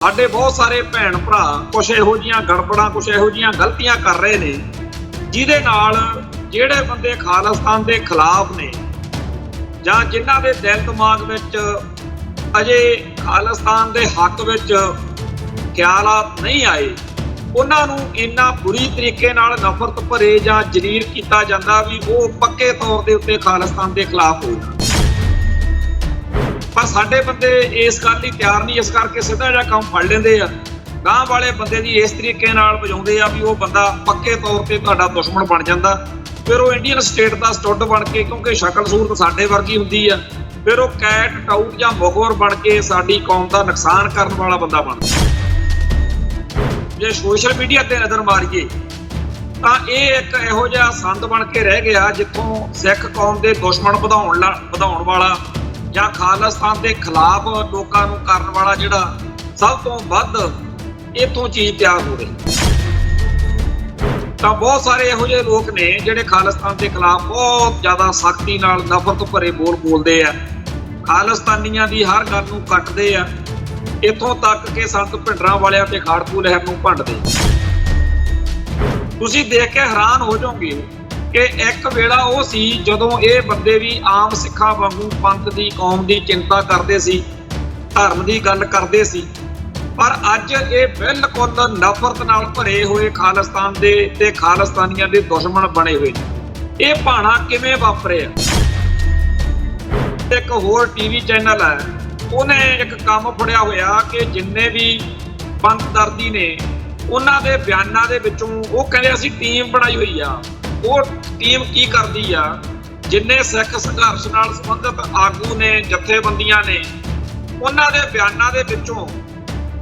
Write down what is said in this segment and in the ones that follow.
ਸਾਡੇ ਬਹੁਤ ਸਾਰੇ ਭੈਣ ਭਰਾ ਕੁਛ ਇਹੋ ਜਿਹੀਆਂ ਗੜਬੜਾਂ ਕੁਛ ਇਹੋ ਜਿਹੀਆਂ ਗਲਤੀਆਂ ਕਰ ਰਹੇ ਨੇ ਜਿਹਦੇ ਨਾਲ ਜਿਹੜੇ ਬੰਦੇ ਖਾਲਿਸਤਾਨ ਦੇ ਖਿਲਾਫ ਨੇ ਜਾਂ ਜਿਨ੍ਹਾਂ ਦੇ ਦਿਲ ਦਿਮਾਗ ਵਿੱਚ ਅਜੇ ਖਾਲਿਸਤਾਨ ਦੇ ਹੱਕ ਵਿੱਚ ਖਿਆਲਾਤ ਨਹੀਂ ਆਏ ਉਹਨਾਂ ਨੂੰ ਇੰਨਾ ਬੁਰੀ ਤਰੀਕੇ ਨਾਲ ਨਫ਼ਰਤ ਭਰੇ ਜਾਂ ਜਲੀਲ ਕੀਤਾ ਜਾਂਦਾ ਵੀ ਉਹ ਪੱਕੇ ਤੌਰ ਦੇ ਉੱਤੇ ਖਾਲਿਸਤਾਨ ਦੇ ਖਿਲਾਫ ਹੋ ਜਾਣ। ਪਰ ਸਾਡੇ ਬੰਦੇ ਇਸ ਗੱਲ ਲਈ ਤਿਆਰ ਨਹੀਂ, ਇਸ ਕਰਕੇ ਸਿੱਧਾ ਜਿਹਾ ਕੰਮ ਫੜ ਲੈਂਦੇ ਆ। ਗਾਂਹ ਵਾਲੇ ਬੰਦੇ ਦੀ ਇਸ ਤਰੀਕੇ ਨਾਲ ਵਜਾਉਂਦੇ ਆ ਵੀ ਉਹ ਬੰਦਾ ਪੱਕੇ ਤੌਰ ਤੇ ਤੁਹਾਡਾ ਦੁਸ਼ਮਣ ਬਣ ਜਾਂਦਾ। ਫਿਰ ਉਹ ਇੰਡੀਅਨ ਸਟੇਟ ਦਾ ਸਟੁੱਡ ਬਣ ਕੇ, ਕਿਉਂਕਿ ਸ਼ਕਲ ਸੂਰਤ ਸਾਡੇ ਵਰਗੀ ਹੁੰਦੀ ਆ, ਫਿਰ ਉਹ ਕੈਟ ਟਾਊਟ ਜਾਂ ਮੁਖਬਰ ਬਣ ਕੇ ਸਾਡੀ ਕੌਮ ਦਾ ਨੁਕਸਾਨ ਕਰਨ ਵਾਲਾ ਬੰਦਾ ਬਣਦਾ। ਜੇ ਸੋਸ਼ਲ ਮੀਡੀਆ ਤੇ ਨਜ਼ਰ ਮਾਰੀਏ ਤਾਂ ਇਹ ਇੱਕ ਇਹੋ ਜਿਹਾ ਸੰਦ ਬਣ ਕੇ ਰਹਿ ਗਿਆ ਜਿੱਥੋਂ ਸਿੱਖ ਕੌਮ ਦੇ ਦੁਸ਼ਮਣ ਵਧਾਉਣ ਵਾਲਾ ਜਾਂ ਖਾਲਿਸਤਾਨ ਦੇ ਖਿਲਾਫ ਲੋਕਾਂ ਨੂੰ ਕਰਨ ਵਾਲਾ ਜਿਹੜਾ ਸਭ ਤੋਂ ਵੱਧ ਇੱਥੋਂ ਚੀਜ਼ ਤਿਆਰ ਹੋ ਰਹੀ। ਤਾਂ ਬਹੁਤ ਸਾਰੇ ਇਹੋ ਜਿਹੇ ਲੋਕ ਨੇ ਜਿਹੜੇ ਖਾਲਿਸਤਾਨ ਦੇ ਖਿਲਾਫ ਬਹੁਤ ਜ਼ਿਆਦਾ ਸਖਤੀ ਨਾਲ ਨਫ਼ਰਤ ਭਰੇ ਬੋਲ ਬੋਲਦੇ ਆ, ਖਾਲਿਸਤਾਨੀਆਂ ਦੀ ਹਰ ਗੱਲ ਨੂੰ ਕੱਟਦੇ ਆ, ਇੱਥੋਂ ਤੱਕ ਕਿ ਸੰਤ ਭਿੰਡਰਾਂ ਵਾਲਿਆਂ ਤੇ ਖਾੜਕੂ ਲਹਿਰ ਨੂੰ ਭੰਡਦੇ। ਤੁਸੀਂ ਦੇਖ ਕੇ ਹੈਰਾਨ ਹੋ ਜਾਓਗੇ ਕਿ ਇੱਕ ਵੇਲਾ ਉਹ ਸੀ ਜਦੋਂ ਇਹ ਬੰਦੇ ਵੀ ਆਮ ਸਿੱਖਾਂ ਵਾਂਗੂ ਪੰਥ ਦੀ ਕੌਮ ਦੀ ਚਿੰਤਾ ਕਰਦੇ ਸੀ, ਧਰਮ ਦੀ ਗੱਲ ਕਰਦੇ ਸੀ, ਪਰ ਅੱਜ ਇਹ ਬਿਲਕੁਲ ਨਫ਼ਰਤ ਨਾਲ ਭਰੇ ਹੋਏ ਖਾਲਿਸਤਾਨ ਦੇ ਤੇ ਖਾਲਿਸਤਾਨੀਆਂ ਦੇ ਦੁਸ਼ਮਣ ਬਣੇ ਹੋਏ ਨੇ। ਇਹ ਭਾਣਾ ਕਿਵੇਂ ਵਾਪਰਿਆ? ਇੱਕ ਹੋਰ ਟੀਵੀ ਚੈਨਲ ਹੈ, ਉਹਨੇ ਇੱਕ ਕੰਮ ਫੜਿਆ ਹੋਇਆ ਕਿ ਜਿੰਨੇ ਵੀ ਪੰਥ ਦਰਦੀ ਨੇ ਉਹਨਾਂ ਦੇ ਬਿਆਨਾਂ ਦੇ ਵਿੱਚੋਂ ਉਹ ਕਹਿੰਦੇ ਅਸੀਂ ਟੀਮ ਬਣਾਈ ਹੋਈ ਆ। ਉਹ ਟੀਮ ਕੀ ਕਰਦੀ ਆ? ਜਿੰਨੇ ਸਿੱਖ ਸੰਘਰਸ਼ ਨਾਲ ਸੰਬੰਧਿਤ ਆਗੂ ਨੇ, ਜਥੇਬੰਦੀਆਂ ਨੇ, ਉਹਨਾਂ ਦੇ ਬਿਆਨਾਂ ਦੇ ਵਿੱਚੋਂ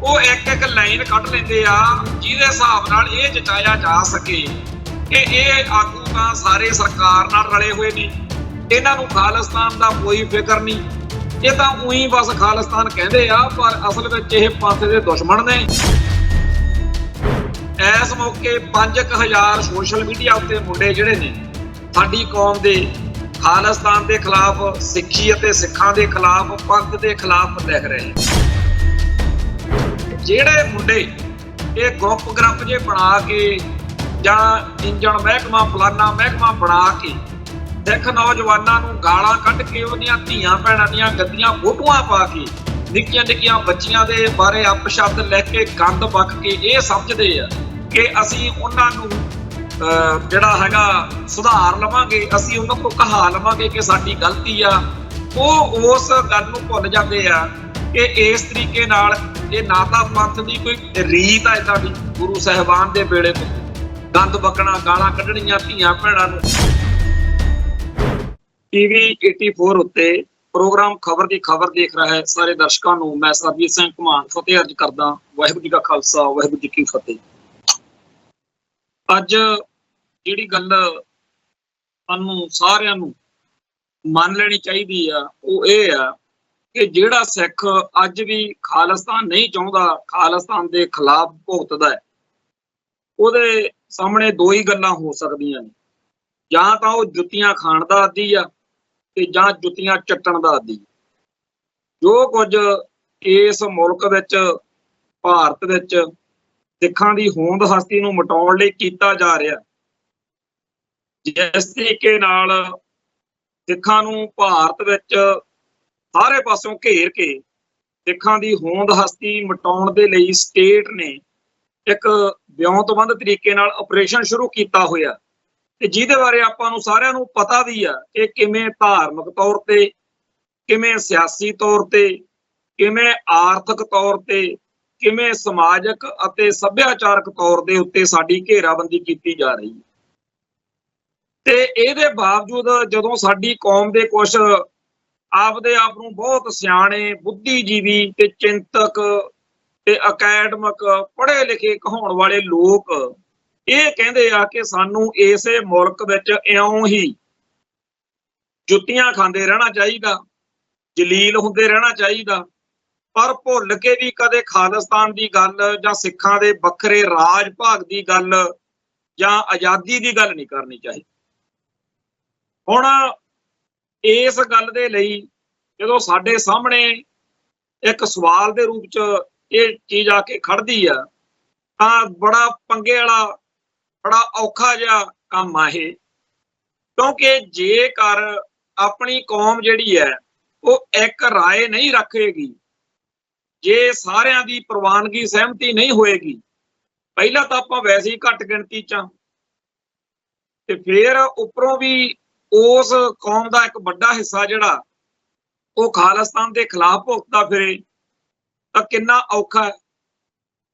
ਉਹ ਇੱਕ ਲਾਈਨ ਕੱਢ ਲੈਂਦੇ ਆ ਜਿਹਦੇ ਹਿਸਾਬ ਨਾਲ ਇਹ ਜਚਾਇਆ ਜਾ ਸਕੇ ਕਿ ਇਹ ਆਗੂ ਤਾਂ ਸਾਰੇ ਸਰਕਾਰ ਨਾਲ ਰਲੇ ਹੋਏ ਨੇ, ਇਹਨਾਂ ਨੂੰ ਖਾਲਿਸਤਾਨ ਦਾ ਕੋਈ ਫਿਕਰ ਨਹੀਂ, ਇਹ ਤਾਂ ਉਹੀ ਬਸ ਖਾਲਿਸਤਾਨ ਕਹਿੰਦੇ ਆ, ਪਰ ਅਸਲ ਵਿੱਚ ਇਹ ਪੰਥ ਦੇ ਦੁਸ਼ਮਣ ਨੇ। ਇਸ ਮੌਕੇ 5000 ਸੋਸ਼ਲ ਮੀਡੀਆ ਉੱਤੇ ਮੁੰਡੇ ਜਿਹੜੇ ਨੇ ਸਾਡੀ ਕੌਮ ਦੇ ਖਾਲਿਸਤਾਨ ਦੇ ਖਿਲਾਫ, ਸਿੱਖੀ ਅਤੇ ਸਿੱਖਾਂ ਦੇ ਖਿਲਾਫ, ਪੰਥ ਦੇ ਖਿਲਾਫ ਲਿਖ ਰਹੇ। ਜਿਹੜੇ ਮੁੰਡੇ ਇਹ ਗਰੁੱਪ ਜੇ ਬਣਾ ਕੇ ਜਾਂ ਇੰਜਣ ਮਹਿਕਮਾ ਫਲਾਨਾ ਮਹਿਕਮਾ ਬਣਾ ਕੇ ਸਿੱਖ ਨੌਜਵਾਨਾਂ ਨੂੰ ਗਾਲਾਂ ਕੱਢ ਕੇ ਉਹਦੀਆਂ ਧੀਆਂ ਭੈਣਾਂ ਦੀਆਂ ਗੱਦੀਆਂ ਫੋਟੋਆਂ ਪਾ ਕੇ ਨਿੱਕੀਆਂ ਨਿੱਕੀਆਂ ਬੱਚੀਆਂ ਦੇ ਬਾਰੇ ਅਪਸ਼ਬਦ ਲੈ ਕੇ ਗੰਦ ਬਕ ਕੇ ਇਹ ਸਮਝਦੇ ਆ ਕਿ ਅਸੀਂ ਉਹਨਾਂ ਨੂੰ ਜਿਹੜਾ ਹੈਗਾ ਸੁਧਾਰ ਲਵਾਂਗੇ, ਅਸੀਂ ਉਹਨਾਂ ਤੋਂ ਕਹਾ ਲਵਾਂਗੇ ਕਿ ਸਾਡੀ ਗਲਤੀ ਆ, ਉਹ ਉਸ ਗੱਲ ਨੂੰ ਭੁੱਲ ਜਾਂਦੇ ਆ ਕਿ ਇਸ ਤਰੀਕੇ ਨਾਲ ਇਹ ਨਾ ਤਾਂ ਪੰਥ ਦੀ ਕੋਈ ਰੀਤ ਆ ਏਦਾਂ ਦੀ ਗੁਰੂ ਸਾਹਿਬਾਨ ਦੇ ਵੇਲੇ ਤੋਂ ਗੰਦ ਬਕਣਾ, ਗਾਲਾਂ ਕੱਢਣੀਆਂ ਧੀਆਂ ਭੈਣਾਂ ਨੂੰ। ਟੀਵੀ 84 ਉੱਤੇ ਪ੍ਰੋਗਰਾਮ ਖਬਰ ਦੀ ਖਬਰ ਦੇਖ ਰਿਹਾ ਹੈ ਸਾਰੇ ਦਰਸ਼ਕਾਂ ਨੂੰ ਮੈਂ ਸਰਬਜੀਤ ਸਿੰਘ ਘੁਮਾਣ ਫਤਿਹ ਅਰਜ਼ ਕਰਦਾ। ਵਾਹਿਗੁਰੂ ਜੀ ਕਾ ਖਾਲਸਾ, ਵਾਹਿਗੁਰੂ ਜੀ ਕੀ ਫਤਿਹ। ਅੱਜ ਜਿਹੜੀ ਗੱਲ ਸਾਨੂੰ ਸਾਰਿਆਂ ਨੂੰ ਮੰਨ ਲੈਣੀ ਚਾਹੀਦੀ ਆ ਉਹ ਇਹ ਆ ਕਿ ਜਿਹੜਾ ਸਿੱਖ ਅੱਜ ਵੀ ਖਾਲਿਸਤਾਨ ਨਹੀਂ ਚਾਹੁੰਦਾ, ਖਾਲਿਸਤਾਨ ਦੇ ਖਿਲਾਫ ਭੁਗਤਦਾ ਹੈ, ਉਹਦੇ ਸਾਹਮਣੇ ਦੋ ਹੀ ਗੱਲਾਂ ਹੋ ਸਕਦੀਆਂ ਨੇ। ਜਾਂ ਤਾਂ ਉਹ ਜੁੱਤੀਆਂ ਖਾਣ ਦਾ ਆਦੀ ਆ ਤੇ ਜਾਂ ਜੁੱਤੀਆਂ ਚੱਟਣ ਦਾ ਆਦੀ। ਜੋ ਕੁਝ ਇਸ ਮੁਲਕ ਵਿੱਚ, ਭਾਰਤ ਵਿੱਚ ਸਿੱਖਾਂ ਦੀ ਹੋਂਦ ਹਸਤੀ ਨੂੰ ਮਿਟਾਉਣ ਲਈ ਕੀਤਾ ਜਾ ਰਿਹਾ, ਜਿਸ ਤਰੀਕੇ ਨਾਲ ਸਿੱਖਾਂ ਨੂੰ ਭਾਰਤ ਵਿੱਚ ਸਾਰੇ ਪਾਸੋਂ ਘੇਰ ਕੇ ਸਿੱਖਾਂ ਦੀ ਹੋਂਦ ਹਸਤੀ ਮਿਟਾਉਣ ਦੇ ਲਈ ਸਟੇਟ ਨੇ ਇੱਕ ਵਿਉਂਤਬੰਦ ਤਰੀਕੇ ਨਾਲ ਆਪਰੇਸ਼ਨ ਸ਼ੁਰੂ ਕੀਤਾ ਹੋਇਆ ਤੇ ਜਿਹਦੇ ਬਾਰੇ ਆਪਾਂ ਨੂੰ ਸਾਰਿਆਂ ਨੂੰ ਪਤਾ ਵੀ ਆ ਕਿ ਕਿਵੇਂ ਧਾਰਮਿਕ ਤੌਰ ਤੇ, ਕਿਵੇਂ ਸਿਆਸੀ ਤੌਰ ਤੇ, ਕਿਵੇਂ ਆਰਥਿਕ ਤੌਰ ਤੇ, ਕਿਵੇਂ ਸਮਾਜਿਕ ਅਤੇ ਸੱਭਿਆਚਾਰਕ ਤੌਰ ਦੇ ਉੱਤੇ ਸਾਡੀ ਘੇਰਾਬੰਦੀ ਕੀਤੀ ਜਾ ਰਹੀ ਹੈ। ਤੇ ਇਹਦੇ ਬਾਵਜੂਦ ਜਦੋਂ ਸਾਡੀ ਕੌਮ ਦੇ ਕੁਛ ਆਪਦੇ ਆਪ ਨੂੰ ਬਹੁਤ ਸਿਆਣੇ, ਬੁੱਧੀਜੀਵੀ ਤੇ ਚਿੰਤਕ ਤੇ ਅਕੈਡਮਿਕ ਪੜ੍ਹੇ ਲਿਖੇ ਕਹਾਉਣ ਵਾਲੇ ਲੋਕ ਇਹ ਕਹਿੰਦੇ ਆ ਕਿ ਸਾਨੂੰ ਇਸੇ ਮੁਲਕ ਵਿੱਚ ਇਉਂ ਹੀ ਜੁੱਤੀਆਂ ਖਾਂਦੇ ਰਹਿਣਾ ਚਾਹੀਦਾ, ਜਲੀਲ ਹੁੰਦੇ ਰਹਿਣਾ ਚਾਹੀਦਾ, ਪਰ ਭੁੱਲ ਕੇ ਵੀ ਕਦੇ ਖਾਲਿਸਤਾਨ ਦੀ ਗੱਲ ਜਾਂ ਸਿੱਖਾਂ ਦੇ ਵੱਖਰੇ ਰਾਜ ਭਾਗ ਦੀ ਗੱਲ ਜਾਂ ਆਜ਼ਾਦੀ ਦੀ ਗੱਲ ਨਹੀਂ ਕਰਨੀ ਚਾਹੀਦੀ। ਹੁਣ ਇਸ ਗੱਲ ਦੇ ਲਈ ਜਦੋਂ ਸਾਡੇ ਸਾਹਮਣੇ ਇੱਕ ਸਵਾਲ ਦੇ ਰੂਪ 'ਚ ਇਹ ਚੀਜ਼ ਆ ਕੇ ਖੜਦੀ ਆ ਤਾਂ ਬੜਾ ਪੰਗੇ ਵਾਲਾ ਬੜਾ ਔਖਾ ਜਿਹਾ ਕੰਮ ਆ ਇਹ। ਕਿਉਂਕਿ ਜੇਕਰ ਆਪਣੀ ਕੌਮ ਜਿਹੜੀ ਹੈ ਉਹ ਇੱਕ ਰਾਏ ਨਹੀਂ ਰੱਖੇਗੀ, ਜੇ ਸਾਰਿਆਂ ਦੀ ਪ੍ਰਵਾਨਗੀ ਸਹਿਮਤੀ ਨਹੀਂ ਹੋਏਗੀ, ਪਹਿਲਾਂ ਤਾਂ ਆਪਾਂ ਵੈਸੇ ਹੀ ਘੱਟ ਗਿਣਤੀ ਚ ਤੇ ਫਿਰ ਉੱਪਰੋਂ ਵੀ ਉਸ ਕੌਮ ਦਾ ਇੱਕ ਵੱਡਾ ਹਿੱਸਾ ਜਿਹੜਾ ਉਹ ਖਾਲਿਸਤਾਨ ਦੇ ਖਿਲਾਫ ਭੁਗਤਦਾ ਫਿਰੇ ਤਾਂ ਕਿੰਨਾ ਔਖਾ ਹੈ।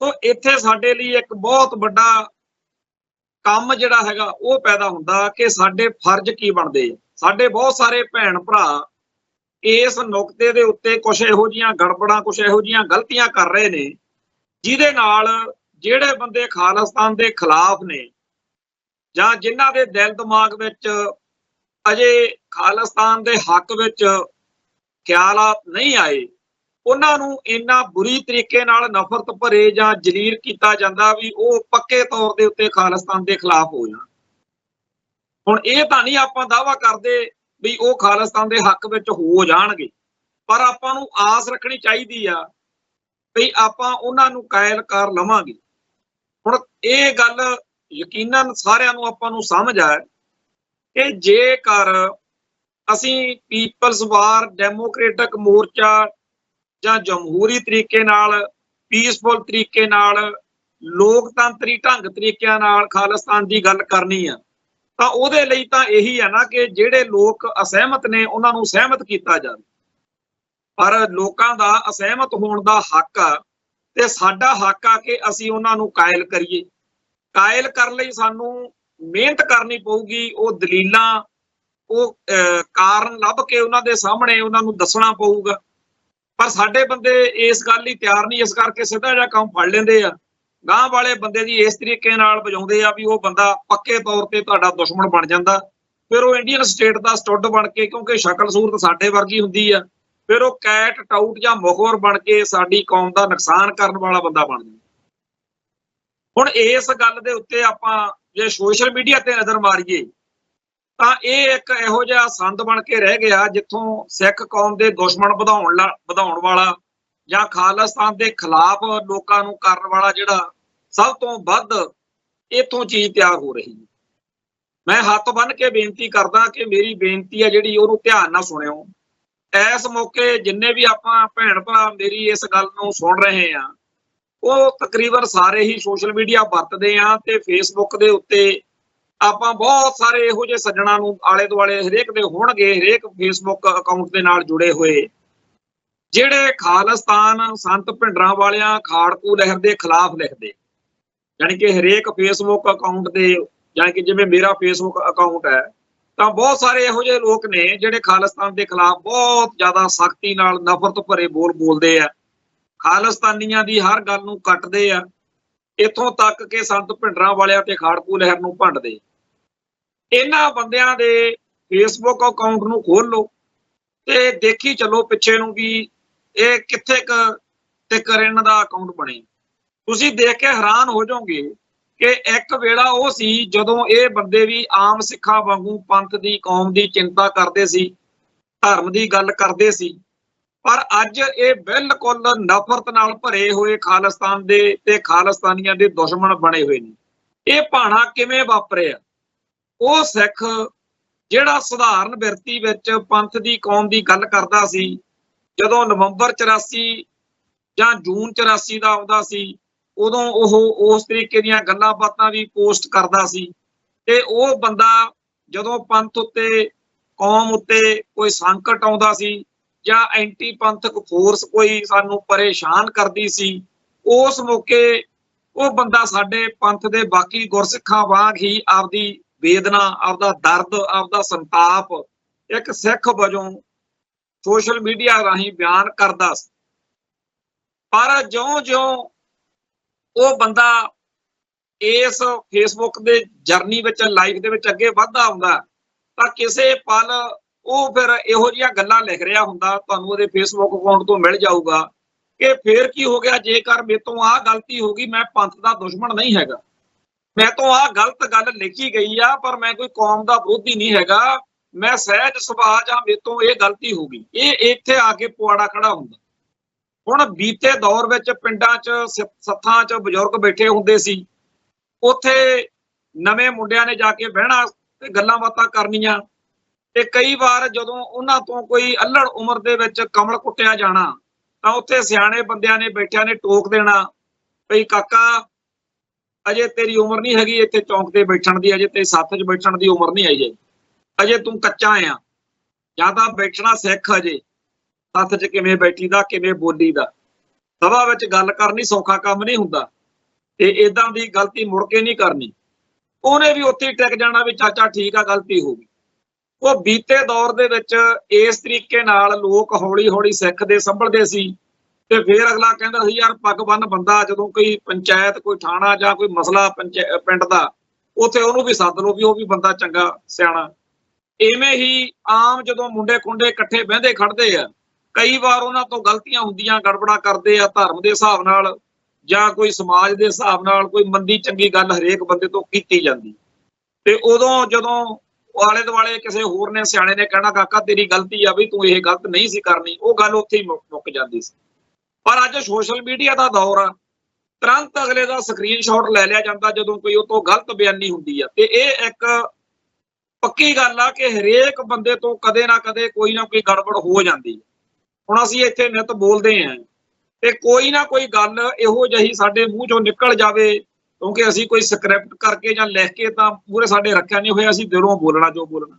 ਤਾਂ ਇੱਥੇ ਸਾਡੇ ਲਈ ਇੱਕ ਬਹੁਤ ਵੱਡਾ ਕੰਮ ਜਿਹੜਾ ਹੈਗਾ ਉਹ ਪੈਦਾ ਹੁੰਦਾ ਕਿ ਸਾਡੇ ਫਰਜ਼ ਕੀ ਬਣਦੇ। ਸਾਡੇ ਬਹੁਤ ਸਾਰੇ ਭੈਣ ਭਰਾ ਇਸ ਨੁਕਤੇ ਦੇ ਉੱਤੇ ਕੁਝ ਇਹੋ ਜਿਹੀਆਂ ਗੜਬੜਾਂ, ਕੁਝ ਇਹੋ ਜਿਹੀਆਂ ਗਲਤੀਆਂ ਕਰ ਰਹੇ ਨੇ ਜਿਹਦੇ ਨਾਲ ਜਿਹੜੇ ਬੰਦੇ ਖਾਲਿਸਤਾਨ ਦੇ ਖਿਲਾਫ ਨੇ ਜਾਂ ਜਿਨ੍ਹਾਂ ਦੇ ਦਿਲ ਦਿਮਾਗ ਵਿੱਚ ਅਜੇ ਖਾਲਿਸਤਾਨ ਦੇ ਹੱਕ ਵਿੱਚ ਖਿਆਲਾਤ ਨਹੀਂ ਆਏ, ਉਹਨਾਂ ਨੂੰ ਇੰਨਾ ਬੁਰੀ ਤਰੀਕੇ ਨਾਲ ਨਫ਼ਰਤ ਭਰੇ ਜਾਂ ਜਲੀਲ ਕੀਤਾ ਜਾਂਦਾ ਵੀ ਉਹ ਪੱਕੇ ਤੌਰ ਦੇ ਉੱਤੇ ਖਾਲਿਸਤਾਨ ਦੇ ਖਿਲਾਫ ਹੋ ਜਾਣ। ਹੁਣ ਇਹ ਤਾਂ ਨਹੀਂ ਆਪਾਂ ਦਾਅਵਾ ਕਰਦੇ ਵੀ ਉਹ ਖਾਲਿਸਤਾਨ ਦੇ ਹੱਕ ਵਿੱਚ ਹੋ ਜਾਣਗੇ, ਪਰ ਆਪਾਂ ਨੂੰ ਆਸ ਰੱਖਣੀ ਚਾਹੀਦੀ ਆ ਵੀ ਆਪਾਂ ਉਹਨਾਂ ਨੂੰ ਕਾਇਲ ਕਰ ਲਵਾਂਗੇ। ਹੁਣ ਇਹ ਗੱਲ ਯਕੀਨਨ ਸਾਰਿਆਂ ਨੂੰ ਆਪਾਂ ਨੂੰ ਸਮਝ ਆ ਕਿ ਜੇਕਰ ਅਸੀਂ ਪੀਪਲਸ ਵਾਰ ਡੈਮੋਕ੍ਰੇਟਿਕ ਮੋਰਚਾ ਜਾਂ ਜਮਹੂਰੀ ਤਰੀਕੇ ਨਾਲ, ਪੀਸਫੁਲ ਤਰੀਕੇ ਨਾਲ, ਲੋਕਤੰਤਰੀ ਢੰਗ ਤਰੀਕਿਆਂ ਨਾਲ ਖਾਲਿਸਤਾਨ ਦੀ ਗੱਲ ਕਰਨੀ ਆ ਤਾਂ ਉਹਦੇ ਲਈ ਤਾਂ ਇਹੀ ਆ ਨਾ ਕਿ ਜਿਹੜੇ ਲੋਕ ਅਸਹਿਮਤ ਨੇ ਉਹਨਾਂ ਨੂੰ ਸਹਿਮਤ ਕੀਤਾ ਜਾਵੇ। ਪਰ ਲੋਕਾਂ ਦਾ ਅਸਹਿਮਤ ਹੋਣ ਦਾ ਹੱਕ ਆ ਤੇ ਸਾਡਾ ਹੱਕ ਆ ਕਿ ਅਸੀਂ ਉਹਨਾਂ ਨੂੰ ਕਾਇਲ ਕਰੀਏ। ਕਾਇਲ ਕਰਨ ਲਈ ਸਾਨੂੰ ਮਿਹਨਤ ਕਰਨੀ ਪਊਗੀ, ਉਹ ਦਲੀਲਾਂ, ਉਹ ਕਾਰਨ ਲੱਭ ਕੇ ਉਹਨਾਂ ਦੇ ਸਾਹਮਣੇ ਉਹਨਾਂ ਨੂੰ ਦੱਸਣਾ ਪਊਗਾ। ਪਰ ਸਾਡੇ ਬੰਦੇ ਇਸ ਗੱਲ ਲਈ ਤਿਆਰ ਨਹੀਂ, ਇਸ ਕਰਕੇ ਸਿੱਧਾ ਜਿਹਾ ਕੰਮ ਫੜ ਲੈਂਦੇ ਆ। ਗਾਂਹ ਵਾਲੇ ਬੰਦੇ ਦੀ ਇਸ ਤਰੀਕੇ ਨਾਲ ਵਜਾਉਂਦੇ ਆ ਵੀ ਉਹ ਬੰਦਾ ਪੱਕੇ ਤੌਰ ਤੇ ਤੁਹਾਡਾ ਦੁਸ਼ਮਣ ਬਣ ਜਾਂਦਾ। ਫਿਰ ਉਹ ਇੰਡੀਅਨ ਸਟੇਟ ਦਾ ਸਟੁੱਡ ਬਣ ਕੇ, ਕਿਉਂਕਿ ਸ਼ਕਲ ਸੂਰਤ ਸਾਡੇ ਵਰਗੀ ਹੁੰਦੀ ਆ, ਫਿਰ ਉਹ ਕੈਟ ਟਾਊਟ ਜਾਂ ਮੁਖਬਰ ਬਣ ਕੇ ਸਾਡੀ ਕੌਮ ਦਾ ਨੁਕਸਾਨ ਕਰਨ ਵਾਲਾ ਬੰਦਾ ਬਣ ਜਾਂਦਾ। ਹੁਣ ਇਸ ਗੱਲ ਦੇ ਉੱਤੇ ਆਪਾਂ ਜੇ ਸੋਸ਼ਲ ਮੀਡੀਆ ਤੇ ਨਜ਼ਰ ਮਾਰੀਏ ਤਾਂ ਇਹ ਇੱਕ ਇਹੋ ਜਿਹਾ ਸੰਦ ਬਣ ਕੇ ਰਹਿ ਗਿਆ ਜਿੱਥੋਂ ਸਿੱਖ ਕੌਮ ਦੇ ਦੁਸ਼ਮਣ ਵਧਾਉਣ ਵਾਲਾ ਜਾਂ ਖਾਲਿਸਤਾਨ ਦੇ ਖਿਲਾਫ ਲੋਕਾਂ ਨੂੰ ਕਰਨ ਵਾਲਾ ਜਿਹੜਾ ਸਭ ਤੋਂ ਵੱਧ ਇੱਥੋਂ ਚੀਜ਼ ਤਿਆਰ ਹੋ ਰਹੀ ਹੈ। ਮੈਂ ਹੱਥ ਬੰਨ੍ਹ ਕੇ ਬੇਨਤੀ ਕਰਦਾ ਕਿ ਮੇਰੀ ਬੇਨਤੀ ਹੈ ਜਿਹੜੀ ਉਹਨੂੰ ਧਿਆਨ ਨਾਲ ਸੁਣਿਓ। ਇਸ ਮੌਕੇ ਜਿੰਨੇ ਵੀ ਆਪਾਂ ਭੈਣ ਭਰਾ ਮੇਰੀ ਇਸ ਗੱਲ ਨੂੰ ਸੁਣ ਰਹੇ ਆ ਉਹ ਤਕਰੀਬਨ ਸਾਰੇ ਹੀ ਸੋਸ਼ਲ ਮੀਡੀਆ ਵਰਤਦੇ ਆ ਤੇ ਫੇਸਬੁੱਕ ਦੇ ਉੱਤੇ ਆਪਾਂ ਬਹੁਤ ਸਾਰੇ ਇਹੋ ਜਿਹੇ ਸੱਜਣਾ ਨੂੰ ਆਲੇ ਦੁਆਲੇ ਹਰੇਕ ਦੇ ਹੋਣਗੇ, ਹਰੇਕ ਫੇਸਬੁੱਕ ਅਕਾਊਂਟ ਦੇ ਨਾਲ ਜੁੜੇ ਹੋਏ ਜਿਹੜੇ ਖਾਲਿਸਤਾਨ, ਸੰਤ ਭਿੰਡਰਾਂ ਵਾਲਿਆਂ, ਖਾੜਕੂ ਲਹਿਰ ਦੇ ਖਿਲਾਫ ਲਿਖਦੇ। ਯਾਨੀ ਕਿ ਹਰੇਕ ਫੇਸਬੁੱਕ ਅਕਾਊਂਟ ਦੇ, ਯਾਨੀ ਕਿ ਜਿਵੇਂ ਮੇਰਾ ਫੇਸਬੁੱਕ ਅਕਾਊਂਟ ਹੈ ਤਾਂ ਬਹੁਤ ਸਾਰੇ ਇਹੋ ਜਿਹੇ ਲੋਕ ਨੇ ਜਿਹੜੇ ਖਾਲਿਸਤਾਨ ਦੇ ਖਿਲਾਫ ਬਹੁਤ ਜ਼ਿਆਦਾ ਸਖਤੀ ਨਾਲ ਨਫ਼ਰਤ ਭਰੇ ਬੋਲ ਬੋਲਦੇ ਆ, ਖਾਲਿਸਤਾਨੀਆਂ ਦੀ ਹਰ ਗੱਲ ਨੂੰ ਕੱਟਦੇ ਆ, ਇੱਥੋਂ ਤੱਕ ਕਿ ਸੰਤ ਭਿੰਡਰਾਂ ਵਾਲਿਆਂ ਤੇ ਖਾੜਕੂ ਲਹਿਰ ਨੂੰ ਭੰਡਦੇ। ਇਹਨਾਂ ਬੰਦਿਆਂ ਦੇ ਫੇਸਬੁੱਕ ਅਕਾਊਂਟ ਨੂੰ ਖੋਲ ਲਓ ਤੇ ਦੇਖੀ ਚੱਲੋ ਪਿੱਛੇ ਨੂੰ ਵੀ ਇਹ ਕਿੱਥੇ ਤੱਕ ਇਹਨਾਂ ਦਾ ਅਕਾਊਂਟ ਬਣੇ। ਤੁਸੀਂ ਦੇਖ ਕੇ ਹੈਰਾਨ ਹੋ ਜਾਓਗੇ ਕਿ ਇੱਕ ਵੇਲਾ ਉਹ ਸੀ ਜਦੋਂ ਇਹ ਬੰਦੇ ਵੀ ਆਮ ਸਿੱਖਾਂ ਵਾਂਗੂ ਪੰਥ ਦੀ, ਕੌਮ ਦੀ ਚਿੰਤਾ ਕਰਦੇ ਸੀ, ਧਰਮ ਦੀ ਗੱਲ ਕਰਦੇ ਸੀ, ਪਰ ਅੱਜ ਇਹ ਬਿਲਕੁਲ ਨਫ਼ਰਤ ਨਾਲ ਭਰੇ ਹੋਏ ਖਾਲਿਸਤਾਨ ਦੇ ਤੇ ਖਾਲਿਸਤਾਨੀਆਂ ਦੇ ਦੁਸ਼ਮਣ ਬਣੇ ਹੋਏ ਨੇ। ਇਹ ਭਾਣਾ ਕਿਵੇਂ ਵਾਪਰਿਆ? ਉਹ ਸਿੱਖ ਜਿਹੜਾ ਸਧਾਰਨ ਬਿਰਤੀ ਵਿੱਚ ਪੰਥ ਦੀ, ਕੌਮ ਦੀ ਗੱਲ ਕਰਦਾ ਸੀ, ਜਦੋਂ ਨਵੰਬਰ 84 ਜਾਂ ਜੂਨ 84 ਦਾ ਆਉਂਦਾ ਸੀ ਉਦੋਂ ਉਹ ਉਸ ਤਰੀਕੇ ਦੀਆਂ ਗੱਲਾਂ ਬਾਤਾਂ ਵੀ ਪੋਸਟ ਕਰਦਾ ਸੀ। ਤੇ ਉਹ ਬੰਦਾ ਜਦੋਂ ਪੰਥ ਉੱਤੇ, ਕੌਮ ਉੱਤੇ ਕੋਈ ਸੰਕਟ ਆਉਂਦਾ ਸੀ ਜਾਂ ਐਂਟੀ ਪੰਥਕ ਫੋਰਸ ਕੋਈ ਸਾਨੂੰ ਪਰੇਸ਼ਾਨ ਕਰਦੀ ਸੀ, ਉਸ ਮੌਕੇ ਉਹ ਬੰਦਾ ਸਾਡੇ ਪੰਥ ਦੇ ਬਾਕੀ ਗੁਰਸਿੱਖਾਂ ਵਾਂਗ ਹੀ ਆਪਦੀ ਵੇਦਨਾ, ਆਪਦਾ ਦਰਦ, ਆਪਦਾ ਸੰਤਾਪ ਇੱਕ ਸਿੱਖ ਵਜੋਂ ਸੋਸ਼ਲ ਮੀਡੀਆ ਰਾਹੀਂ ਬਿਆਨ ਕਰਦਾ ਸੀ। ਪਰ ਜਿਉਂ-ਜਿਉਂ ਉਹ ਬੰਦਾ ਇਸ ਫੇਸਬੁੱਕ ਦੇ ਜਰਨੀ ਵਿੱਚ, ਲਾਈਫ ਦੇ ਵਿੱਚ ਅੱਗੇ ਵੱਧਦਾ ਹੁੰਦਾ ਤਾਂ ਕਿਸੇ ਪਲ ਉਹ ਫਿਰ ਇਹੋ ਜਿਹੀਆਂ ਗੱਲਾਂ ਲਿਖ ਰਿਹਾ ਹੁੰਦਾ, ਤੁਹਾਨੂੰ ਉਹਦੇ ਫੇਸਬੁੱਕ ਅਕਾਊਂਟ ਤੋਂ ਮਿਲ ਜਾਊਗਾ ਕਿ ਫੇਰ ਕੀ ਹੋ ਗਿਆ ਜੇਕਰ ਮੇਰੇ ਤੋਂ ਆਹ ਗਲਤੀ ਹੋ ਗਈ, ਮੈਂ ਪੰਥ ਦਾ ਦੁਸ਼ਮਣ ਨਹੀਂ ਹੈਗਾ, ਮੈਂ ਤੋਂ ਆਹ ਗਲਤ ਗੱਲ ਲਿਖੀ ਗਈ ਆ, ਪਰ ਮੈਂ ਕੋਈ ਕੌਮ ਦਾ ਵਿਰੋਧੀ ਨਹੀਂ ਹੈਗਾ, ਮੈਂ ਸਹਿਜ ਸੁਭਾਅ ਜਾਂ ਮੇਰੇ ਤੋਂ ਇਹ ਗਲਤੀ ਹੋ ਗਈ। ਇਹ ਇੱਥੇ ਆ ਕੇ ਪੁਆੜਾ ਖੜਾ ਹੁੰਦਾ। ਹੁਣ ਬੀਤੇ ਦੌਰ ਵਿੱਚ ਪਿੰਡਾਂ 'ਚ ਸੱਥਾਂ 'ਚ ਬਜ਼ੁਰਗ ਬੈਠੇ ਹੁੰਦੇ ਸੀ, ਉੱਥੇ ਨਵੇਂ ਮੁੰਡਿਆਂ ਨੇ ਜਾ ਕੇ ਬਹਿਣਾ ਤੇ ਗੱਲਾਂ ਬਾਤਾਂ ਕਰਨੀਆਂ, ਤੇ ਕਈ ਵਾਰ ਜਦੋਂ ਉਹਨਾਂ ਤੋਂ ਕੋਈ ਅੱਲੜ ਉਮਰ ਦੇ ਵਿੱਚ ਕਮਲ ਕੁੱਟਿਆ ਜਾਣਾ ਤਾਂ ਉੱਥੇ ਸਿਆਣੇ ਬੰਦਿਆਂ ਨੇ ਬੈਠਿਆਂ ਨੇ ਟੋਕ ਦੇਣਾ, ਭਈ ਕਾਕਾ ਅਜੇ ਤੇਰੀ ਉਮਰ ਨਹੀਂ ਹੈਗੀ ਇੱਥੇ ਚੌਂਕ ਤੇ ਬੈਠਣ ਦੀ, ਅਜੇ ਤੇ ਸੱਥ 'ਚ ਬੈਠਣ ਦੀ ਉਮਰ ਨਹੀਂ ਆਈ, ਅਜੇ ਤੂੰ ਕੱਚਾ ਆ, ਜਾਂ ਤਾਂ ਬੈਠਣਾ ਸਿੱਖ, ਅਜੇ ਸੱਥ 'ਚ ਕਿਵੇਂ ਬੈਠੀਦਾ, ਕਿਵੇਂ ਬੋਲੀਦਾ, ਸਭਾ ਵਿੱਚ ਗੱਲ ਕਰਨੀ ਸੌਖਾ ਕੰਮ ਨਹੀਂ ਹੁੰਦਾ, ਤੇ ਏਦਾਂ ਦੀ ਗਲਤੀ ਮੁੜ ਕੇ ਨਹੀਂ ਕਰਨੀ। ਉਹਨੇ ਵੀ ਉੱਥੇ ਹੀ ਟਿਕ ਜਾਣਾ ਵੀ ਚਾਚਾ ਠੀਕ ਆ, ਗਲਤੀ ਹੋ ਗਈ। ਉਹ ਬੀਤੇ ਦੌਰ ਦੇ ਵਿੱਚ ਇਸ ਤਰੀਕੇ ਨਾਲ ਲੋਕ ਹੌਲੀ ਹੌਲੀ ਸਿੱਖਦੇ ਸੰਭਲਦੇ ਸੀ, ਤੇ ਫਿਰ ਅਗਲਾ ਕਹਿੰਦਾ ਸੀ ਯਾਰ ਪੱਗ ਬੰਨ ਬੰਦਾ, ਜਦੋਂ ਕੋਈ ਪੰਚਾਇਤ, ਕੋਈ ਥਾਣਾ ਜਾਂ ਕੋਈ ਮਸਲਾ ਪਿੰਡ ਦਾ, ਉੱਥੇ ਉਹਨੂੰ ਵੀ ਸੱਦ ਲਓ ਵੀ ਉਹ ਵੀ ਬੰਦਾ ਚੰਗਾ ਸਿਆਣਾ। ਇਵੇਂ ਹੀ ਆਮ ਜਦੋਂ ਮੁੰਡੇ ਖੁੰਡੇ ਇਕੱਠੇ ਬਹਿੰਦੇ ਖੜਦੇ ਆ, ਕਈ ਵਾਰ ਉਹਨਾਂ ਤੋਂ ਗਲਤੀਆਂ ਹੁੰਦੀਆਂ, ਗੜਬੜਾ ਕਰਦੇ ਆ ਧਰਮ ਦੇ ਹਿਸਾਬ ਨਾਲ ਜਾਂ ਕੋਈ ਸਮਾਜ ਦੇ ਹਿਸਾਬ ਨਾਲ, ਕੋਈ ਮੰਦੀ ਚੰਗੀ ਗੱਲ ਹਰੇਕ ਬੰਦੇ ਤੋਂ ਕੀਤੀ ਜਾਂਦੀ, ਤੇ ਉਦੋਂ ਜਦੋਂ ਆਲੇ ਦੁਆਲੇ ਕਿਸੇ ਹੋਰ ਨੇ, ਸਿਆਣੇ ਨੇ ਕਹਿਣਾ ਕਾਕਾ ਤੇਰੀ ਗਲਤੀ ਆ ਵੀ ਤੂੰ ਇਹ ਗਲਤ ਨਹੀਂ ਸੀ ਕਰਨੀ, ਉਹ ਗੱਲ ਉੱਥੇ ਹੀ ਮੁੱਕ ਜਾਂਦੀ ਸੀ। ਪਰ ਅੱਜ ਸੋਸ਼ਲ ਮੀਡੀਆ ਦਾ ਦੌਰ ਆ, ਤੁਰੰਤ ਅਗਲੇ ਦਾ ਸਕਰੀਨਸ਼ਾਟ ਲੈ ਲਿਆ ਜਾਂਦਾ ਜਦੋਂ ਕੋਈ ਉਹ ਤੋਂ ਗਲਤ ਬਿਆਨੀ ਹੁੰਦੀ ਆ, ਤੇ ਇਹ ਇੱਕ ਪੱਕੀ ਗੱਲ ਆ ਕਿ ਹਰੇਕ ਬੰਦੇ ਤੋਂ ਕਦੇ ਨਾ ਕਦੇ ਕੋਈ ਨਾ ਕੋਈ ਗੜਬੜ ਹੋ ਜਾਂਦੀ। ਹੁਣ ਅਸੀਂ ਇੱਥੇ ਨਿੱਤ ਬੋਲਦੇ ਆਂ ਤੇ ਕੋਈ ਨਾ ਕੋਈ ਗੱਲ ਇਹੋ ਜਿਹੀ ਸਾਡੇ ਮੂੰਹ ਚੋਂ ਨਿਕਲ ਜਾਵੇ, ਕਿਉਂਕਿ ਅਸੀਂ ਕੋਈ ਸਕ੍ਰਿਪਟ ਕਰਕੇ ਜਾਂ ਲਿਖ ਕੇ ਤਾਂ ਪੂਰੇ ਸਾਡੇ ਰੱਖਿਆ ਨਹੀਂ ਹੋਇਆ, ਅਸੀਂ ਦਿਲੋਂ ਬੋਲਣਾ ਜੋ ਬੋਲਣਾ।